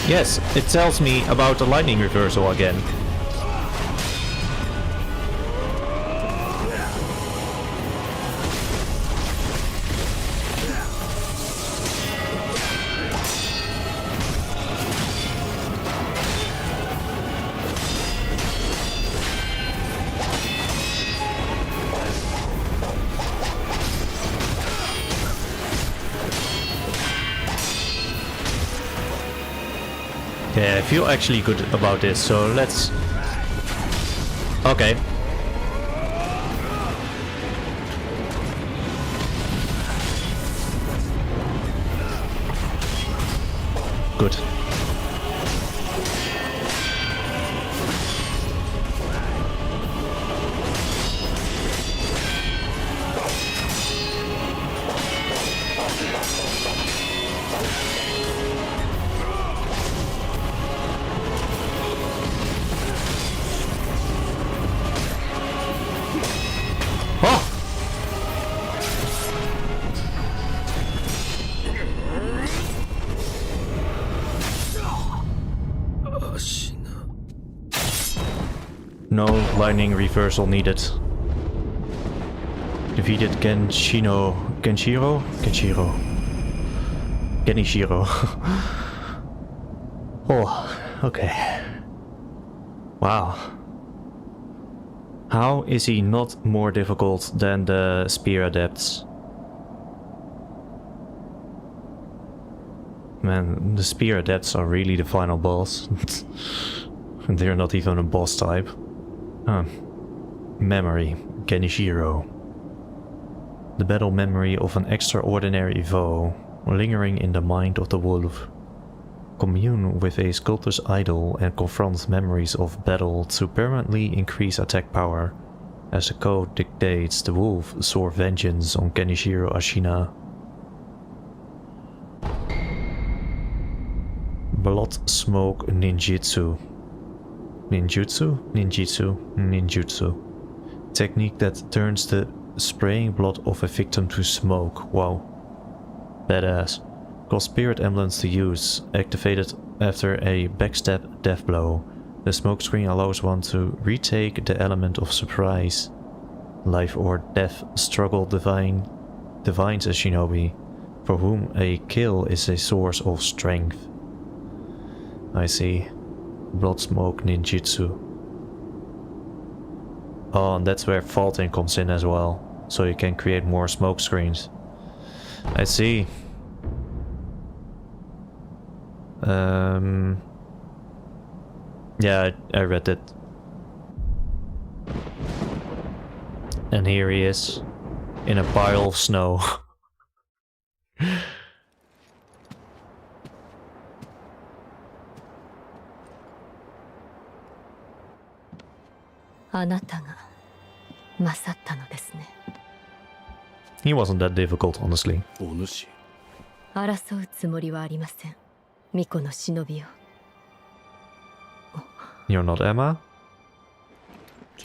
Yes, it tells me about the lightning reversal again. Okay, I feel actually good about this, so let's... Okay. Good. No lightning reversal needed. Defeated Genichiro. Oh, okay. Wow. How is he not more difficult than the Spear Adepts? Man, the Spear Adepts are really the final boss. They're not even a boss type. Huh. Memory, Genichiro. The battle memory of an extraordinary foe, lingering in the mind of the wolf. Commune with a sculptor's idol and confront memories of battle to permanently increase attack power. As the code dictates, the wolf swore vengeance on Genichiro Ashina. Bloodsmoke Ninjutsu. Ninjutsu. Technique that turns the spraying blood of a victim to smoke. Wow. Badass. Cost spirit emblems to use. Activated after a backstab death blow. The smoke screen allows one to retake the element of surprise. Life or death struggle defines a shinobi, for whom a kill is a source of strength. I see. Bloodsmoke Ninjutsu. Oh, and that's where faulting comes in as well. So you can create more smoke screens. I see. Yeah, I read it. And here he is. In a pile of snow. あなたが勝ったのですね。 He wasn't that difficult, honestly. お主。争うつもりはありません。巫女の忍びよ。 You're not Emma?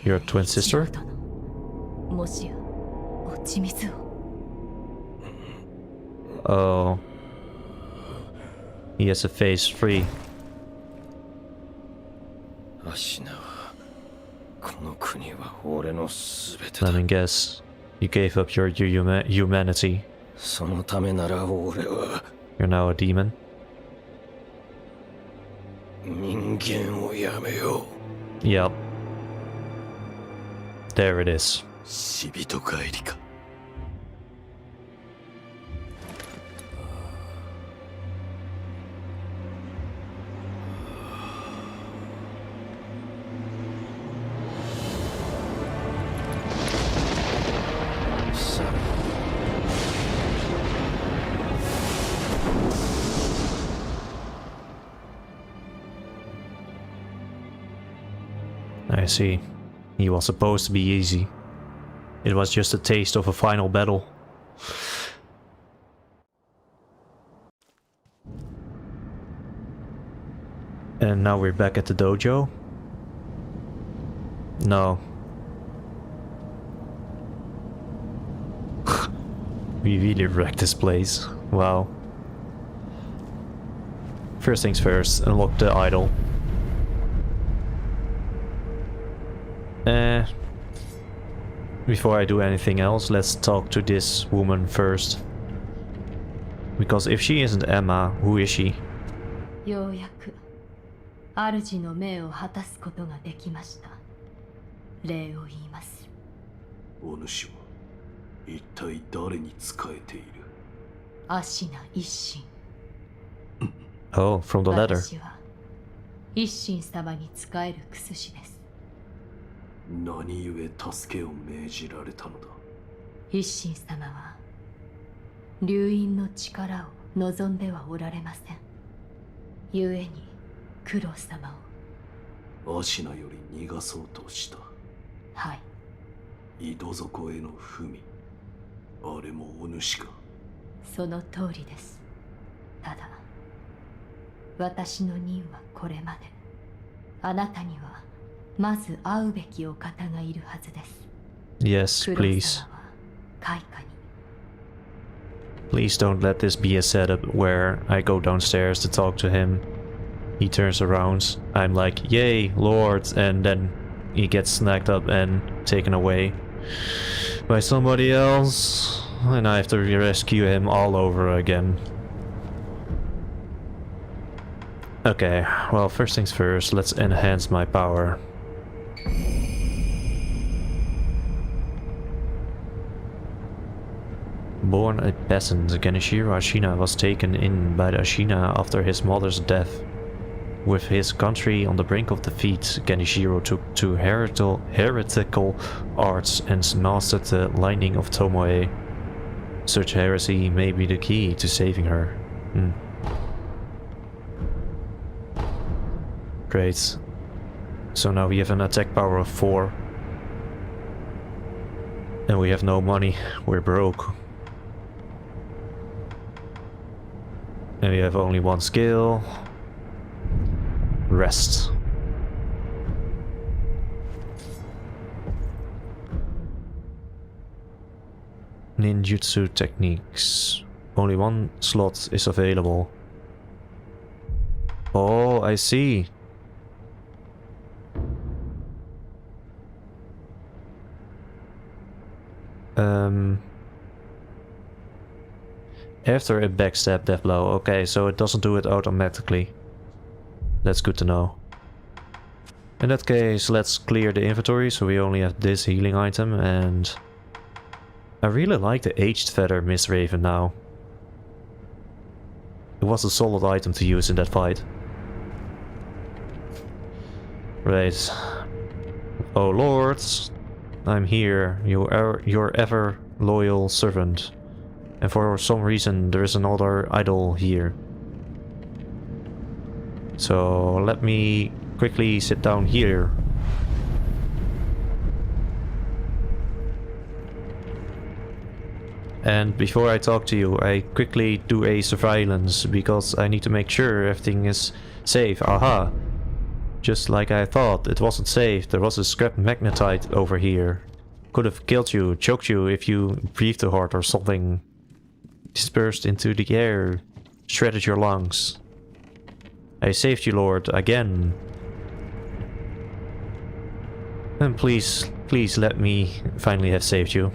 Your twin sister? もしや落ち水を。 Oh. He has a face free. アシナはこの国は俺のすべてだ。 Let me guess. You gave up your humanity. そのためなら俺は You're now a demon. 人間をやめよう。 Yep. There it is. 死人帰りか。 I see. He was supposed to be easy. It was just a taste of a final battle. And now we're back at the dojo? No. We really wrecked this place. Wow. First things first, unlock the idol. Before I do anything else, let's talk to this woman first. Because if she isn't Emma, who is she? ようやく主の命を果たすことができました。礼を言います。お主は一体誰に仕えている？アシナ一心。 Oh, from the letter. 私は一心様に仕えるクス氏です。何故助けを命じられたのだ。一心様は流因の力を望んではおられません。故にクロ様アシナより逃がそうとした。はい、井戸底への文、あれもお主か。その通りです。ただ私の任はこれまで。あなたにはまず会うべきお方がいるはずです。 Yes, クロ please. 様は開花に。 Please don't let this be a setup where I go downstairs to talk to him. He turns around, I'm like, yay, Lord, and then he gets snagged up and taken away by somebody else, and I have to rescue him all over again. Okay, well, first things first, let's enhance my power. Born a peasant, Genichiro Ashina was taken in by the Ashina after his mother's death. With his country on the brink of defeat, Genichiro took to heretical arts and mastered the lining of Tomoe. Such heresy may be the key to saving her. Great. So now we have an attack power of 4. And we have no money. We're broke. And we have only 1 skill. Rest. Ninjutsu techniques. Only 1 slot is available. Oh, I see. After a backstab death blow. Okay, so it doesn't do it automatically. That's good to know. In that case, let's clear the inventory so we only have this healing item, and I really like the aged feather Mist Raven now. It was a solid item to use in that fight. Right. Oh lords, I'm here, your ever loyal servant. And for some reason there is another idol here. So let me quickly sit down here. And before I talk to you, I quickly do a surveillance because I need to make sure everything is safe. Aha! Just like I thought, it wasn't safe. There was a scrap magnetite over here. Could have killed you, choked you if you breathed too hard or something. Dispersed into the air, shredded your lungs. I saved you, Lord, again. And please let me finally have saved you.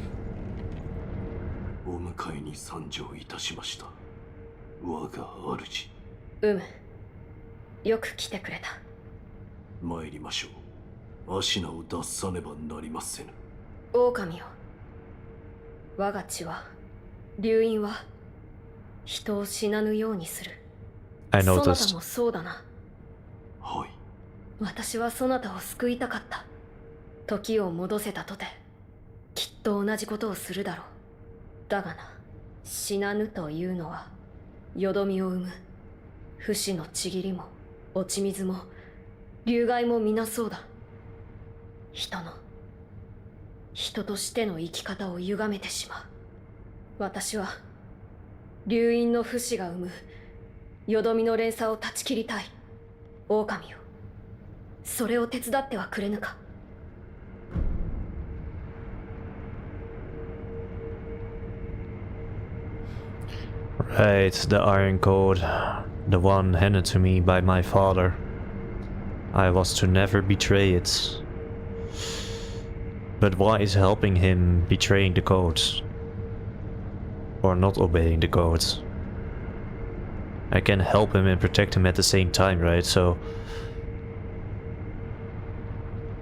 I noticed. 私はそなたを救いたかった。時を戻せたとて、きっと同じことをするだろう。だがな、死なぬというのは、よどみを生む。不死のちぎりも、落ち水も、流害も皆そうだ。人としての生き方を歪めてしまう。私は、流因の不死が生む、よどみの連鎖を断ち切りたい。狼よ。それを手伝ってはくれぬか。Right, the Iron Code. The one handed to me by my father. I was to never betray it. But why is helping him betraying the code? Or not obeying the code? I can help him and protect him at the same time, right? So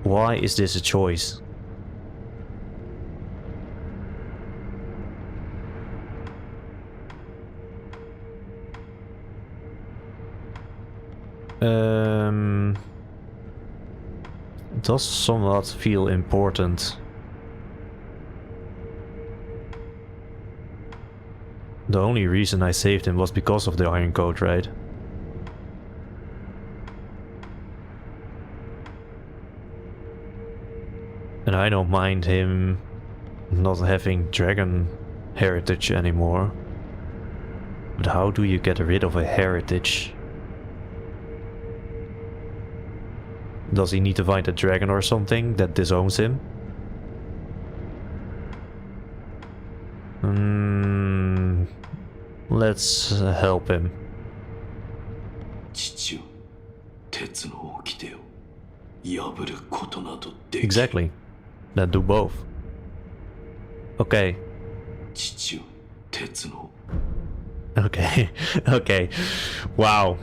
why is this a choice? Does somewhat feel important. The only reason I saved him was because of the Iron Code, right? And I don't mind him not having dragon heritage anymore. But how do you get rid of a heritage? Does he need to find a dragon or something that disowns him? Let's help him. Exactly. Then do both. Okay. Okay. Okay. Wow.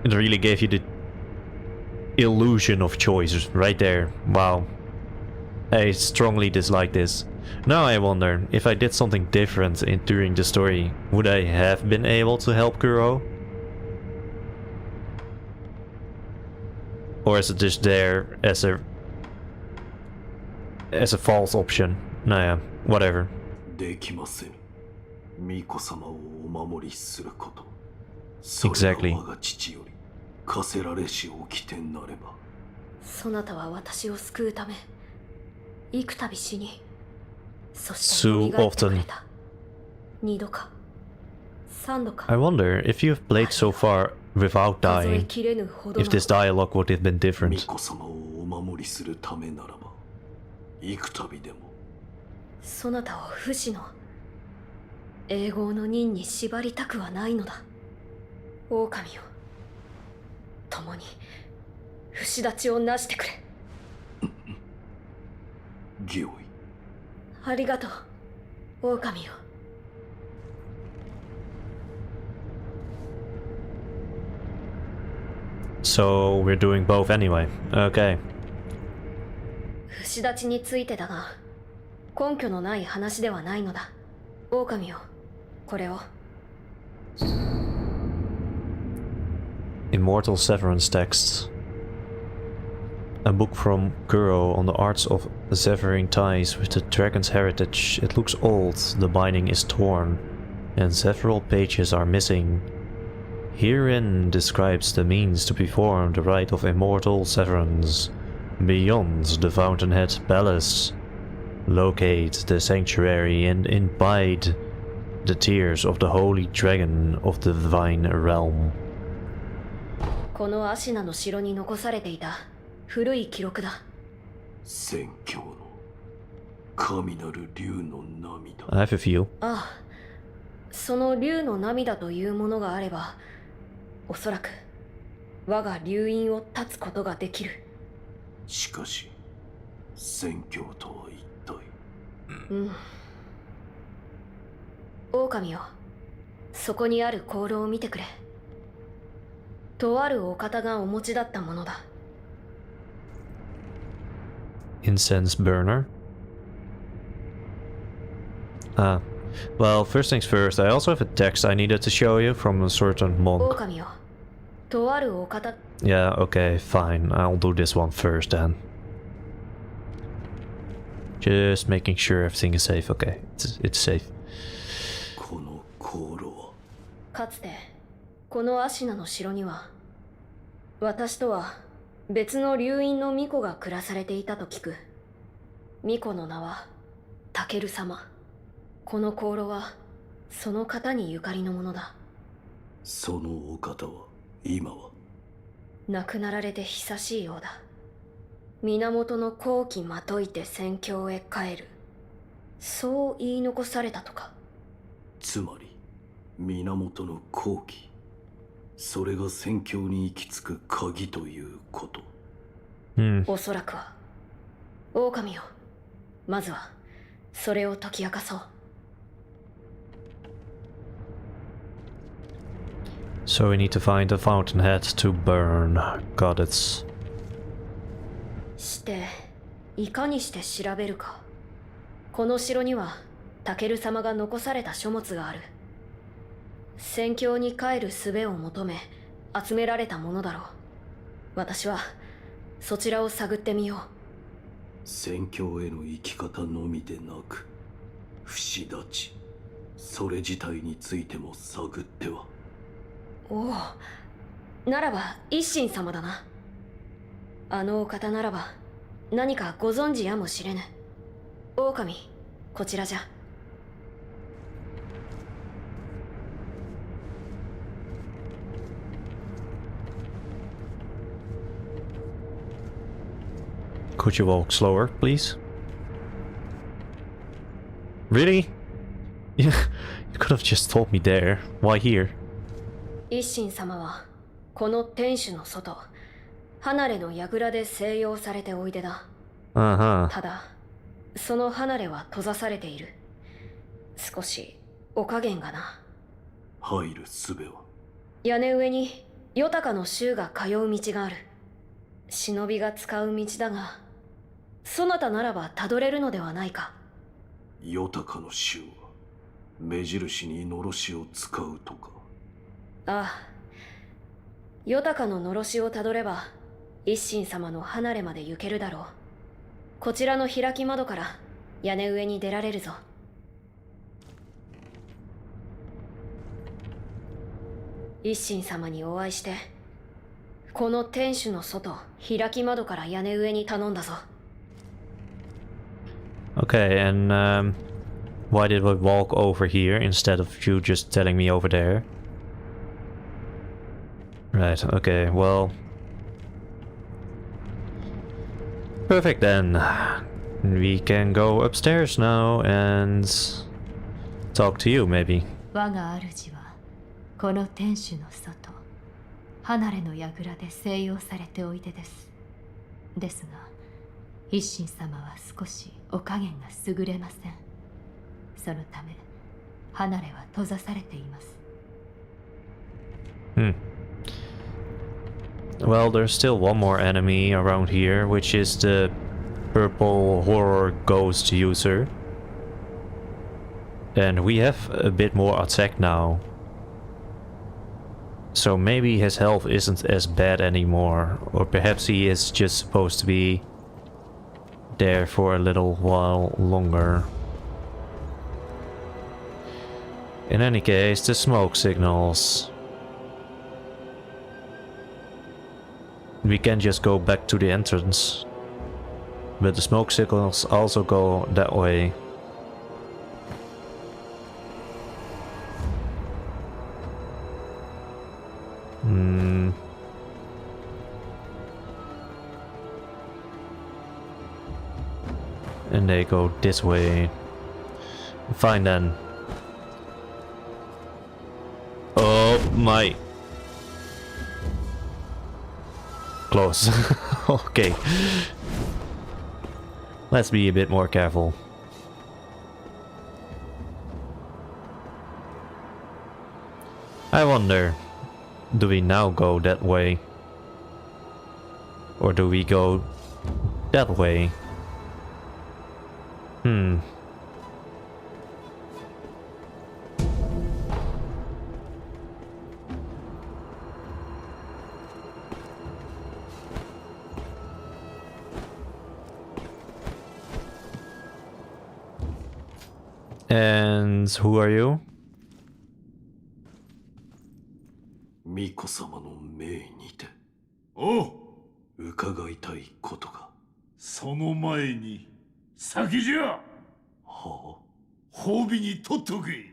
It really gave you the illusion of choice right there. Wow. I strongly dislike this. Now I wonder, if I did something different during the story, would I have been able to help Kuro? Or is it just there as a false option? Nah, yeah, whatever. Exactly. そなたは私を救うため幾度死にそして So 蘇ってくれ often. た2度か3度か I wonder if you have played so far without 数え dying, きれぬほどの if this dialogue would have been different. そなたを不死の永劫の任に縛りたくはないのだ狼よ共に不死立ちをなしてくれありがとう狼よ So we're doing both anyway. Okay. 不死立ちについてだが根拠のない話ではないのだ狼よこれを Immortal Severance texts. A book from Kuro on the arts of severing ties with the dragon's heritage. It looks old, the binding is torn, and several pages are missing. Herein describes the means to perform the rite of immortal severance. Beyond the Fountainhead Palace. Locate the sanctuary and imbibe the tears of the holy dragon of the divine realm. このアシナの城に残されていた古い記録だ I have a few. ああその竜の涙というものがあればおそらく我が竜院を断つことができるしかし宣教とは一体うん狼よそこにある香炉を見てくれとあるお方がお持ちだったものだ Incense burner. Ah. Well, first things first, I also have a text I needed to show you from a certain monk. 狼よとあるお方 Yeah, okay, fine. I'll do this one first then. Just making sure everything is safe. Okay, it's safe. この香炉はかつてこのアシナの城には私とは別の竜院の巫女が暮らされていたと聞く巫女の名はタケル様この香炉はその方にゆかりのものだそのお方は今は亡くなられて久しいようだ源の好機まといて宣教へ帰るそう言い残されたとかつまり源の好機それが宣教に行き着く鍵ということ、おそらくは狼よまずはそれを解き明かそう So we need to find a fountainhead to burn. Got it. していかにして調べるかこの城にはタケル様が残された書物がある戦況に帰る術を求め集められたものだろう。私はそちらを探ってみよう。戦況への生き方のみでなく、不死立ち、それ自体についても探っては。おお、ならば一心様だな。あのお方ならば何かご存知やもしれぬ。狼、こちらじゃ。Could you walk slower, please? Really? You could have just told me there. Why here? 一心様はこの天守の外、離れの櫓で静養されておいでだ。Uh-huh. ただ、その離れは閉ざされている。少しお加減がな。入る術は。屋根上にヨタカの衆が通う道がある。忍びが使う道だが、そなたならばたどれるのではないか。ヨタカの衆は目印にのろしを使うとか。ああ、ヨタカののろしをたどれば一心様の離れまで行けるだろう。こちらの開き窓から屋根上に出られるぞ。一心様にお会いして、この天守の外、開き窓から屋根上に頼んだぞ。Okay, and why did we walk over here instead of you just telling me over there? Right, okay, well... Perfect then. We can go upstairs now and talk to you, maybe. 我が主はこの天守の外、離れの櫓で静養されておいでです。ですが、一心様は少しお加減が優れません。そのため、離れは閉ざされています。Well, there's still one more enemy around here, which is the purple horror ghost user. And we have a bit more attack now. So maybe his health isn't as bad anymore, or perhaps he is just supposed to be there for a little while longer. In any case, the smoke signals. We can just go back to the entrance. But the smoke signals also go that way. And they go this way. Fine then. Oh my. Close. Okay. Let's be a bit more careful. I wonder, do we now go that way? Or do we go that way? And who are you? 巫女様の命にておう、伺いたいことが。その前に先じゃ。はあ、褒美に取っとけ。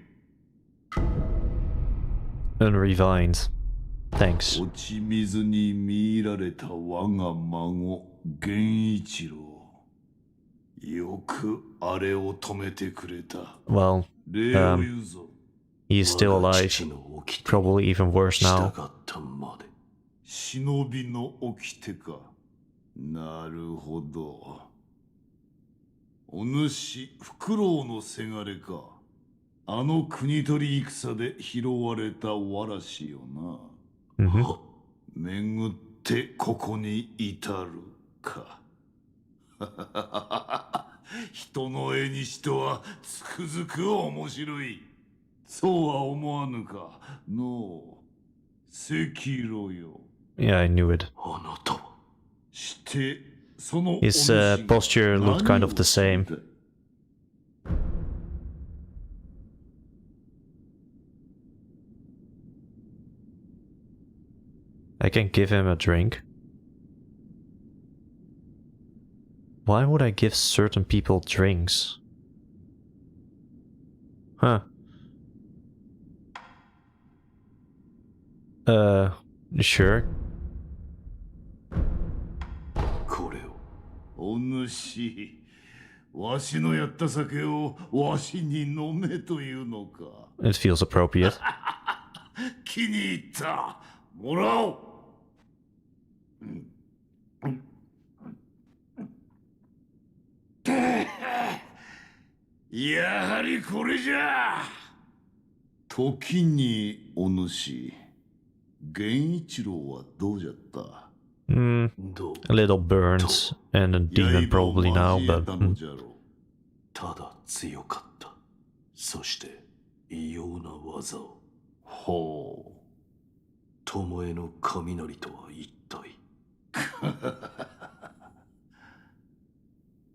Unrefined. Thanks. 落ち水に見入られた我が孫源一郎、よくあれを止めてくれた。 Well, 礼を言うぞ。 he's still alive. Probably even worse now. 従ったまで。忍びの掟か。なるほど。お主、フクロウのせがれか。あの国取り戦で拾われたわらしよな。Mm-hmm. 巡ってここに至るか。人の絵にしてはつくづく面白い。そうは思わぬかの赤炉よ。 Yeah, I knew it. あなたは してその His posture looked kind of the same. I can give him a drink. Why would I give certain people drinks? Huh. Sure. これをお主、わしのやった酒をわしに飲めというのか。 It feels appropriate. 気に入った。もらおう。やはりこれじゃ。時にお主、源一郎はどうじゃった。 Hmm, どう a little burns and a demon probably now, but ただ強かった。そして異様な技を。ほう。巴の雷とは一体。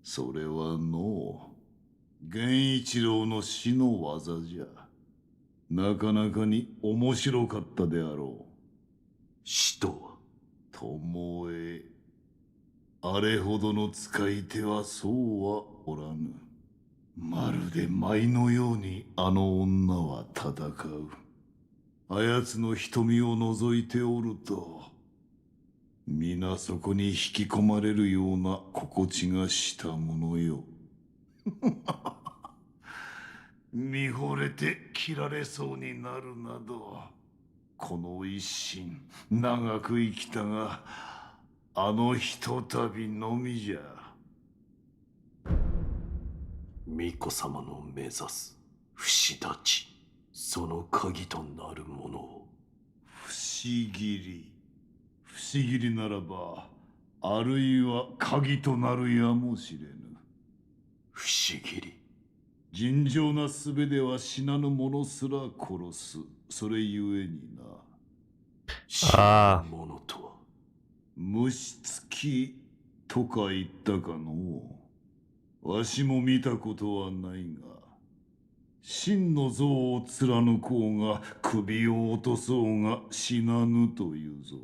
それはの源一郎の死の技じゃ。なかなかに面白かったであろう。死とは巴、あれほどの使い手はそうはおらぬ。まるで舞のようにあの女は戦う。あやつの瞳を覗いておると、皆そこに引き込まれるような心地がしたものよ。見惚れて切られそうになるなど、この一心長く生きたが、あのひとたびのみじゃ。巫女様の目指す不死立ち、その鍵となるものを。不思議不思議ならば、あるいは鍵となるやもしれぬ。不思議。尋常な術では死なぬ者すら殺す。それゆえにな。死なぬ者とは虫つきとか言ったかのう。わしも見たことはないが、真の像を貫こうが首を落とそうが死なぬというぞ。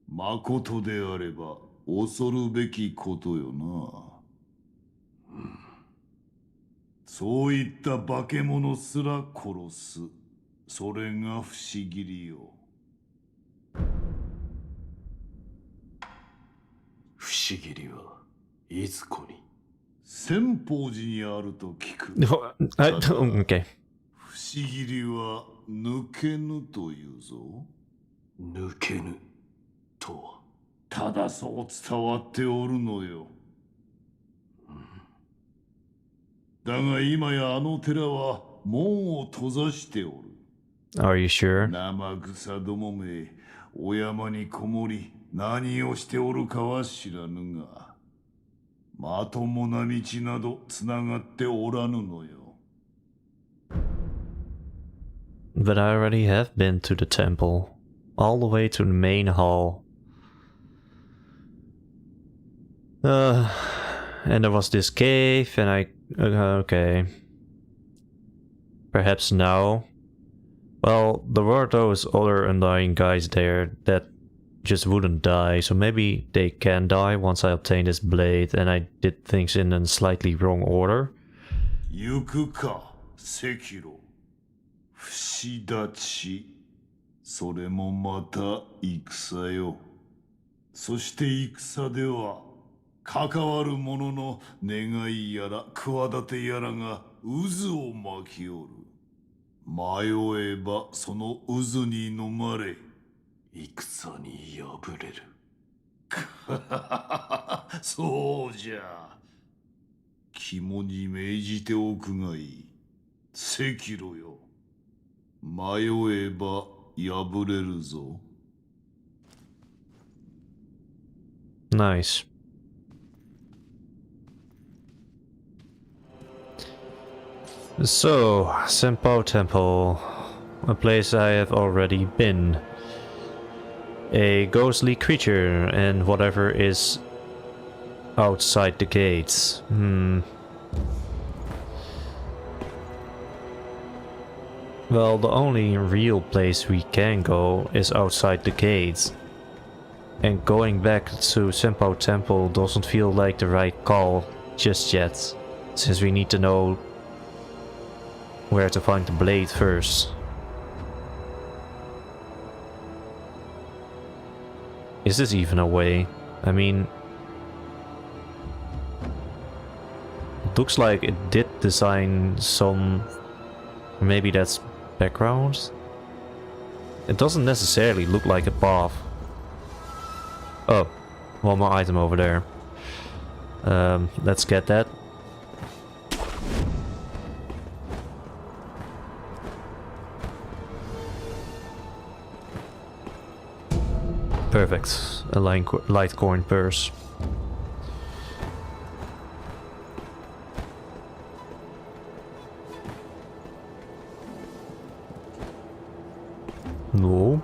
まことであれば恐るべきことよな。そういった化け物すら殺す。それが不思議よ。不思議はいずこに。千宝寺にあると聞く。Okay. 不思議は抜けぬというぞ。抜けぬとは。ただそう伝わっておるのよ。だが今やあの寺は門を閉ざしておる。Are you sure? 生草どもめ、お山にこもり何をしておるかは知らぬが、まともな道などつながっておらぬのよ。But I already have been to the temple, all the way to the main hall. And there was this cave, and okay. Perhaps now. Well, there were those other undying guys there that just wouldn't die, so maybe they can die once I obtain this blade and I did things in a slightly wrong order. 行くか、赤炉。不死立ち。それもまた戦よ。そして戦では、関わる者の願いやら企てやらが渦を巻きおる。迷えばその渦に飲まれ、戦に敗れる。そうじゃ。肝に銘じておくがいい。赤炉よ。迷えば敗れるぞ。Nice. So, Senpou Temple, a place I have already been. A ghostly creature and whatever is outside the gates. Well, the only real place we can go is outside the gates. And going back to Senpou Temple doesn't feel like the right call just yet, since we need to know where to find the blade first. Is this even a way? I mean, it looks like it did design some, maybe that's background? It doesn't necessarily look like a path. Oh, one more item over there. Let's get that. Perfect. A light coin purse. No.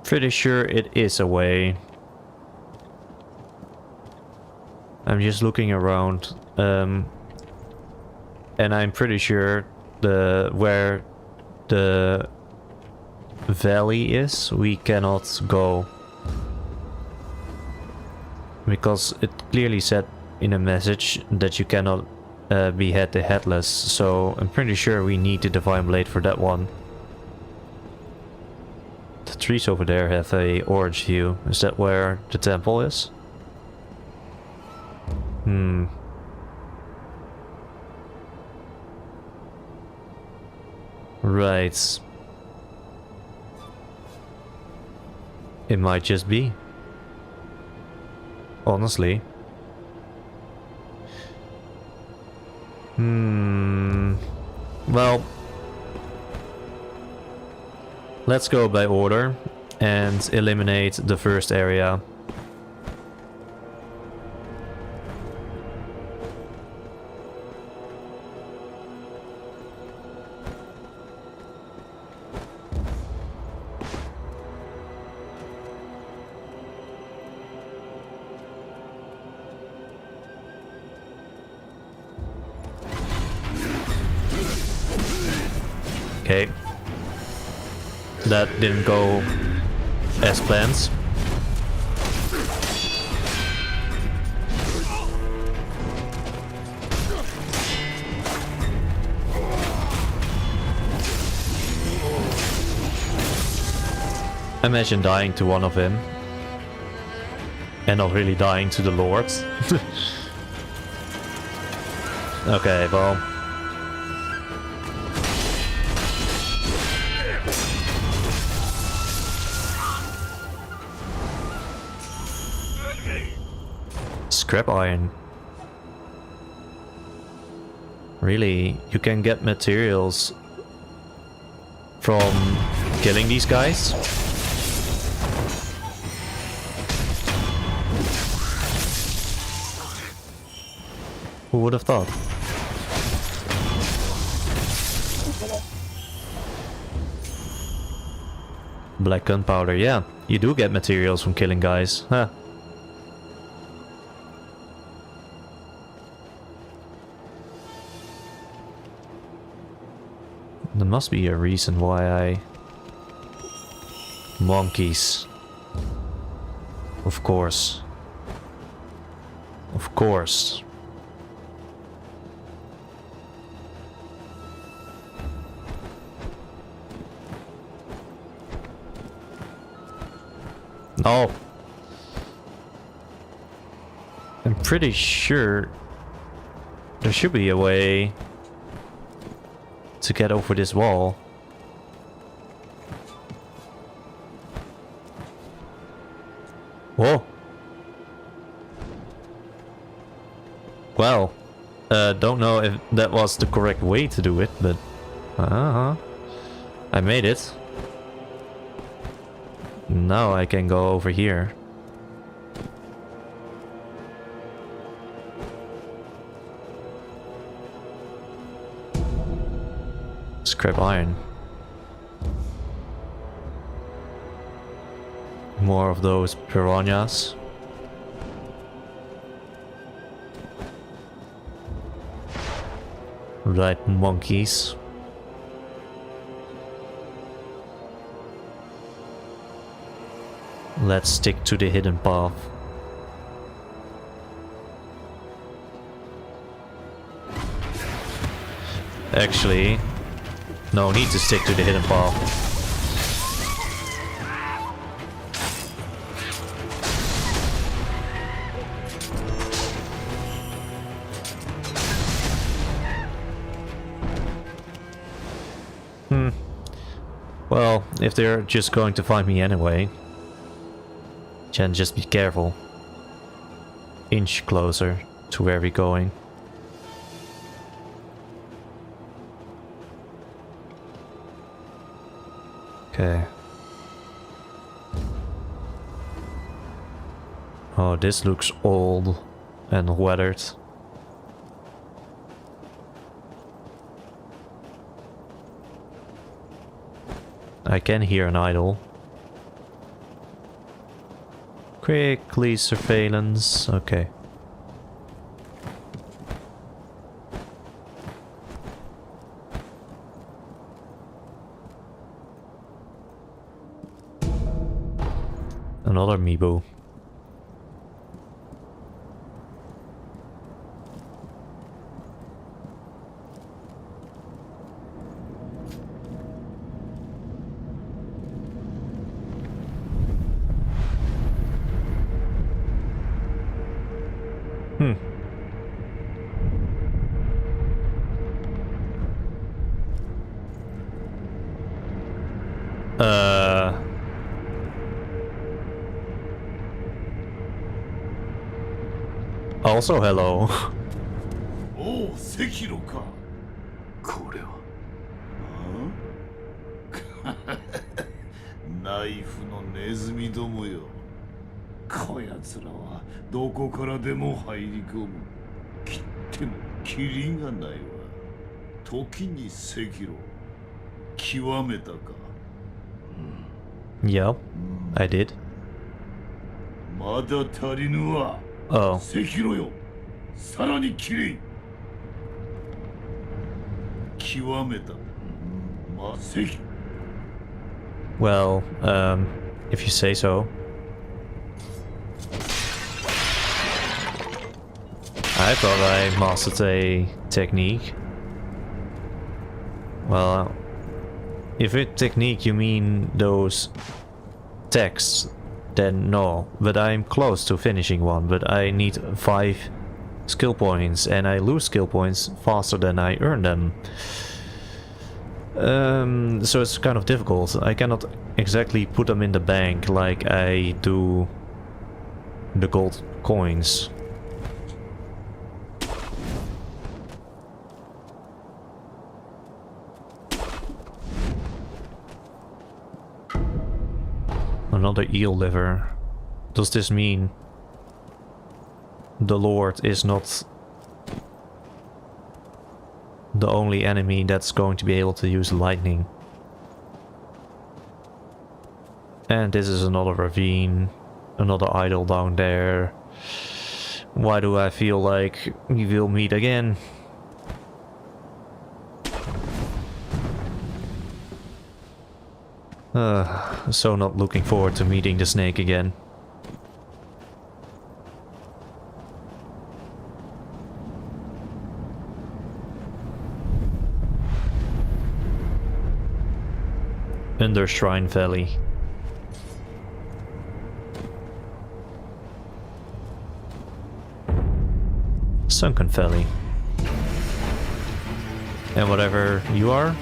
Pretty sure it is a way. I'm just looking around, and I'm pretty sure where the valley is, we cannot go. Because it clearly said in a message that you cannot behead the headless, so I'm pretty sure we need the Divine Blade for that one. The trees over there have a orange hue. Is that where the temple is? Right. It might just be. Honestly. Well, let's go by order and eliminate the first area. Okay. That didn't go as planned. Imagine dying to one of him. And not really dying to the lords. Okay, well. Scrap iron. Really? You can get materials from killing these guys? Who would have thought? Black gunpowder, yeah. You do get materials from killing guys. Huh. There must be a reason why I... Monkeys. Of course. Of course. Oh. I'm pretty sure there should be a way to get over this wall. Whoa. Well, don't know if that was the correct way to do it, but I made it. Now I can go over here. Scrap iron. More of those piranhas. Right, monkeys. Let's stick to the hidden path. Actually, no need to stick to the hidden path. Well, if they're just going to find me anyway, then just be careful. Inch closer to where we're going. Okay. Oh, this looks old and weathered. I can hear an idol. Quickly surveillance. Okay. Another amiibo. Also hello. おう、赤炉か。これはナイフのネズミどもよ。こやつらはどこからでも入り込む。切ってもキリがないわ。時に赤炉極めたか。Yep, I did. まだ足りぬわ。 Oh. 赤炉よ。さらにキリ。極めた。ま赤。 Well, if you say so. I thought I mastered a technique. Well, if with technique you mean those texts, then no. But I'm close to finishing one, but I need 5 skill points, and I lose skill points faster than I earn them. So it's kind of difficult. I cannot exactly put them in the bank like I do the gold coins. Another eel liver. Does this mean the Lord is not the only enemy that's going to be able to use lightning? And this is another ravine, another idol down there. Why do I feel like we will meet again? So not looking forward to meeting the snake again. Under Shrine Valley. Sunken Valley. And whatever you are,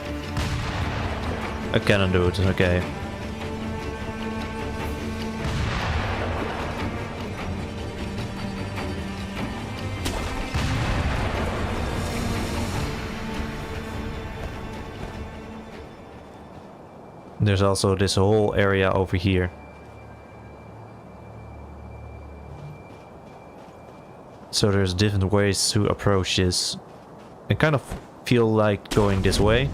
I cannot do it, okay. There's also this whole area over here. So there's different ways to approach this. I kind of feel like going this way.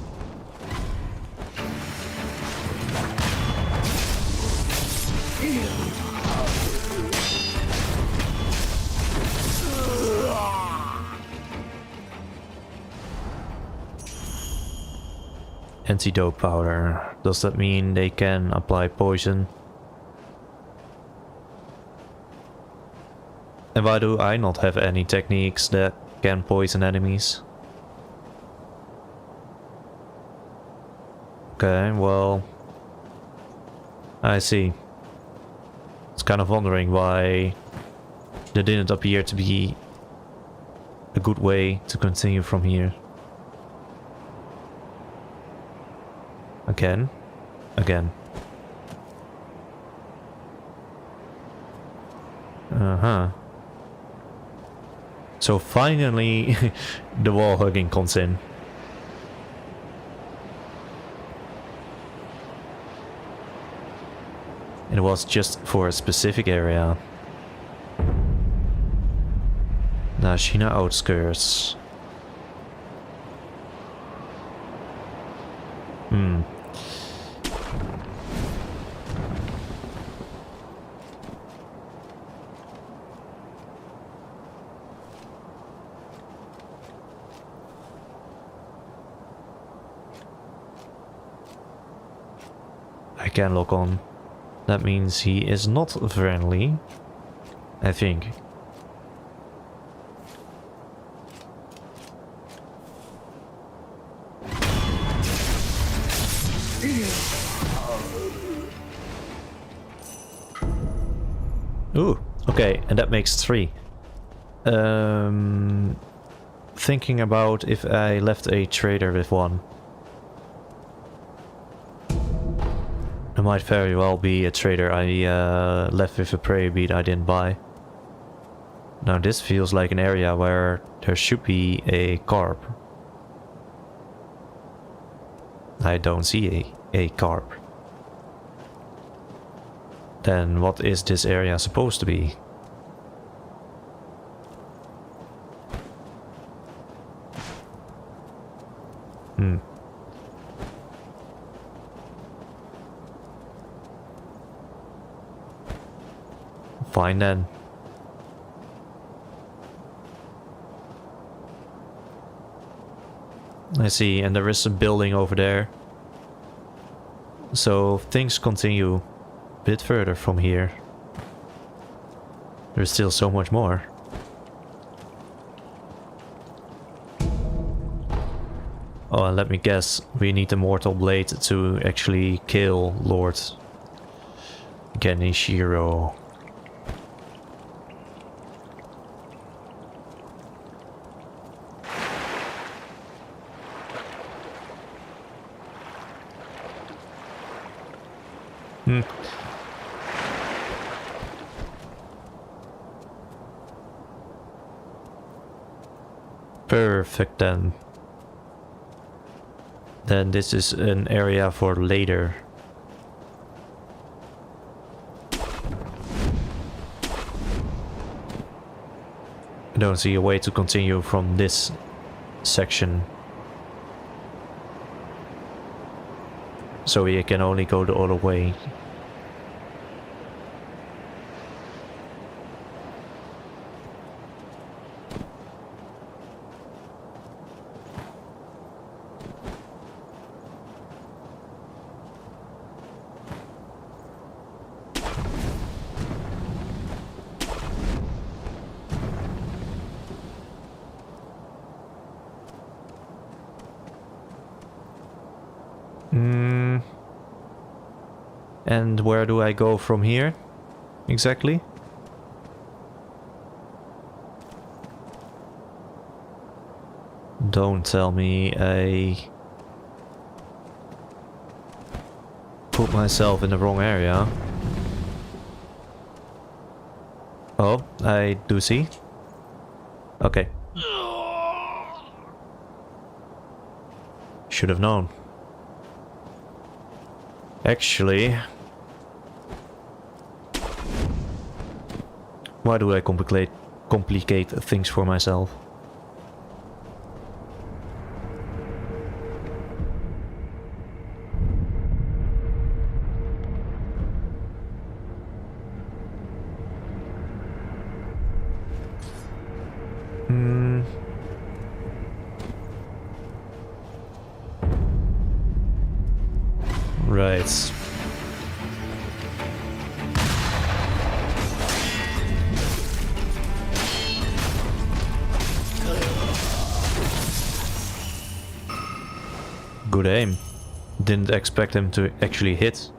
Antidote powder. Does that mean they can apply poison? And why do I not have any techniques that can poison enemies? Okay, well, I see. I was kind of wondering why there didn't appear to be a good way to continue from here. Again. Uh-huh. So finally the wall hugging comes in. It was just for a specific area. The Ashina outskirts. I can lock on. That means he is not friendly, I think. Ooh, okay, and that makes 3. Thinking about if I left a trader with 1. It might very well be a trader I left with a prayer bead I didn't buy. Now this feels like an area where there should be a carp. I don't see a carp. Then what is this area supposed to be? Fine then. I see, and there is a building over there. So things continue a bit further from here. There's still so much more. Oh, and let me guess, we need a mortal blade to actually kill Lord Genichiro. Perfect then. Then this is an area for later. I don't see a way to continue from this section. So we can only go the other way. And where do I go from here? Exactly? Don't tell me I put myself in the wrong area. Oh, I do see. Okay. Should have known. Actually, why do I complicate things for myself. Right. Good aim. Didn't expect him to actually hit.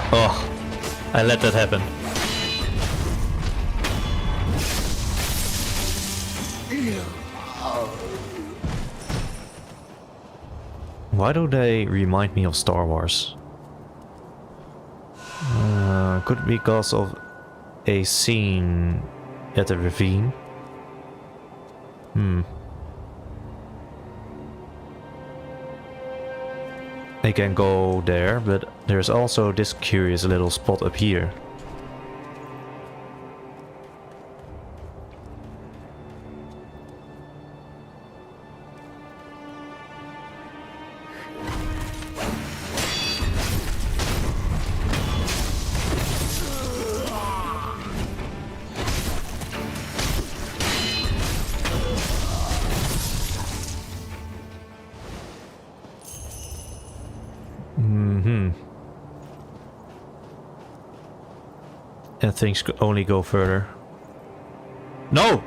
Oh, I let that happen. Why do they remind me of Star Wars? Could be because of a scene at the ravine. I can go there, but there's also this curious little spot up here. And things could only go further. No!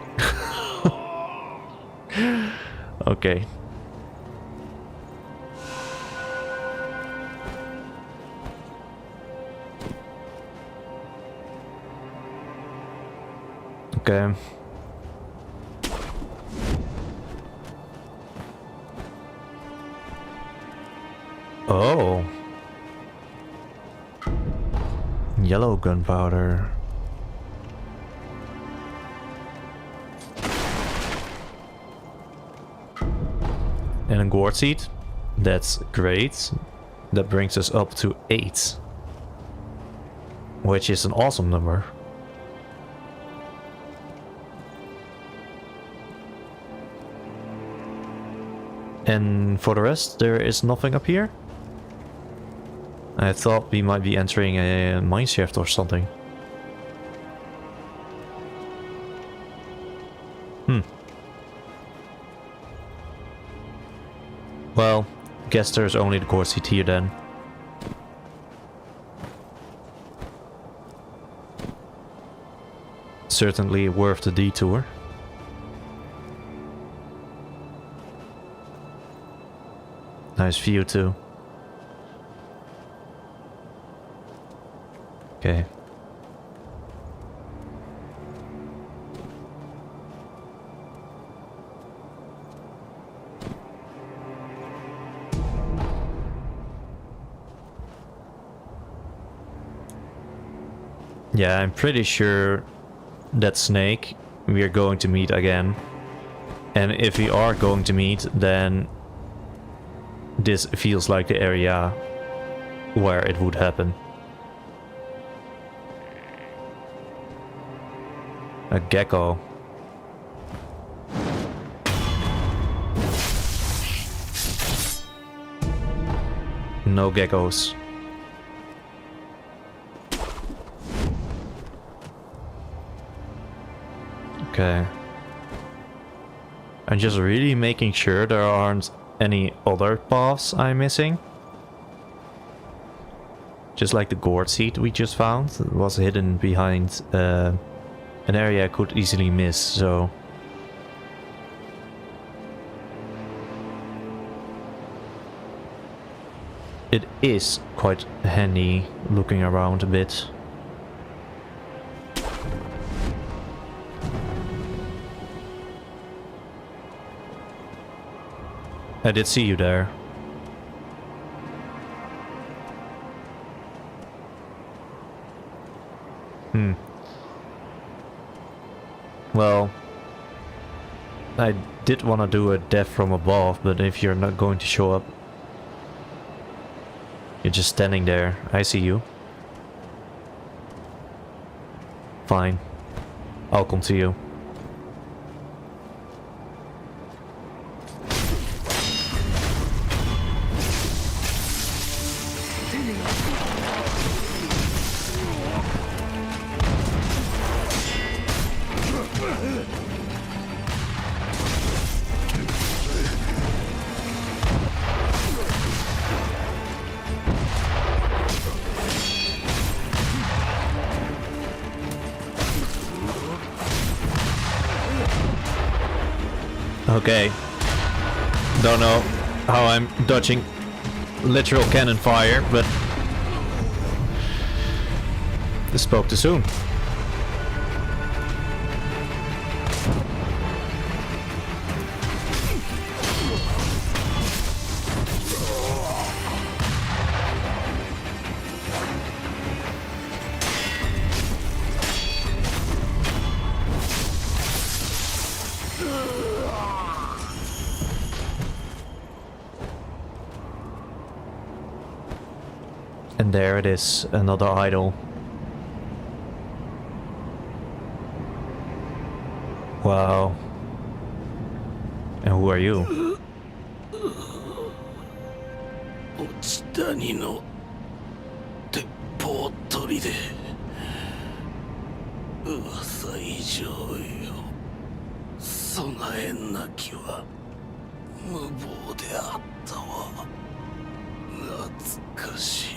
Okay. Okay. Oh. Yellow gunpowder. And a gourd seed. That's great. That brings us up to 8. Which is an awesome number. And for the rest, there is nothing up here? I thought we might be entering a mineshaft or something. Well, guess there's only the core seat here then. Certainly worth the detour. Nice view too. Okay. Yeah, I'm pretty sure that snake we are going to meet again. And if we are going to meet, then this feels like the area where it would happen. A gecko. No geckos. Okay. I'm just really making sure there aren't any other paths I'm missing. Just like the gourd seed we just found. It was hidden behind an area I could easily miss, so... It is quite handy looking around a bit. I did see you there. Well, I did want to do a death from above, but if you're not going to show up, you're just standing there. I see you. Fine. I'll come to you. Okay. Don't know how I'm dodging literal cannon fire, but this spoke too soon. And there it is, another idol. Wow. And who are you? 落ち谷の鉄砲取りで噂以上よ。備えなきは無謀であったわ。懐かしい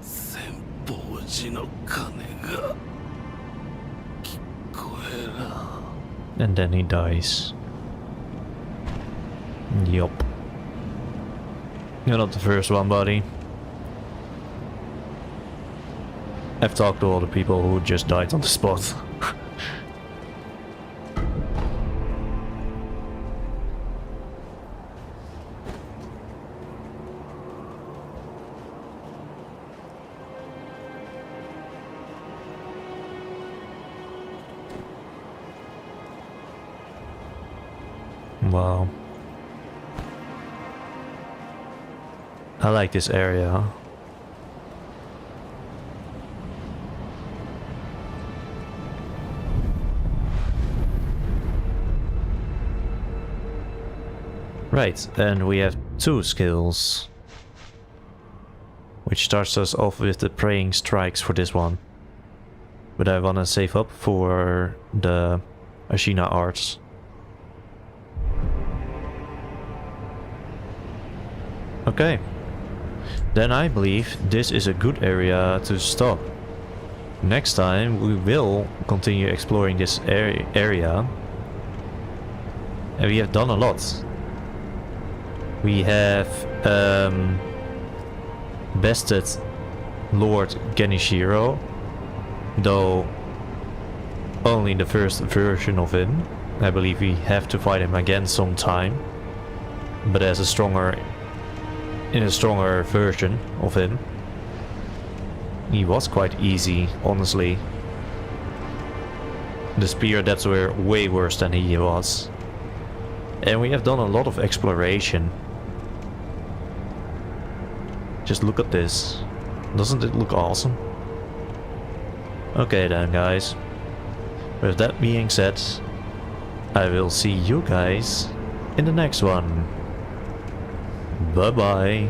先方寺の鐘が聞こえら。 And then he dies. Yup. You're not the first one, buddy. I've talked to all the people who just died on the spot. Wow. I like this area. Right, and we have 2 skills. Which starts us off with the praying strikes for this one. But I wanna save up for the Ashina arts. Okay. Then I believe this is a good area to stop. Next time we will continue exploring this area. And we have done a lot. We have bested Lord Genichiro, though only the first version of him. I believe we have to fight him again sometime, but as a stronger version of him. He was quite easy, honestly. The spear adepts were way worse than he was. And we have done a lot of exploration. Just look at this. Doesn't it look awesome? Okay then, guys. With that being said, I will see you guys in the next one. Bye bye.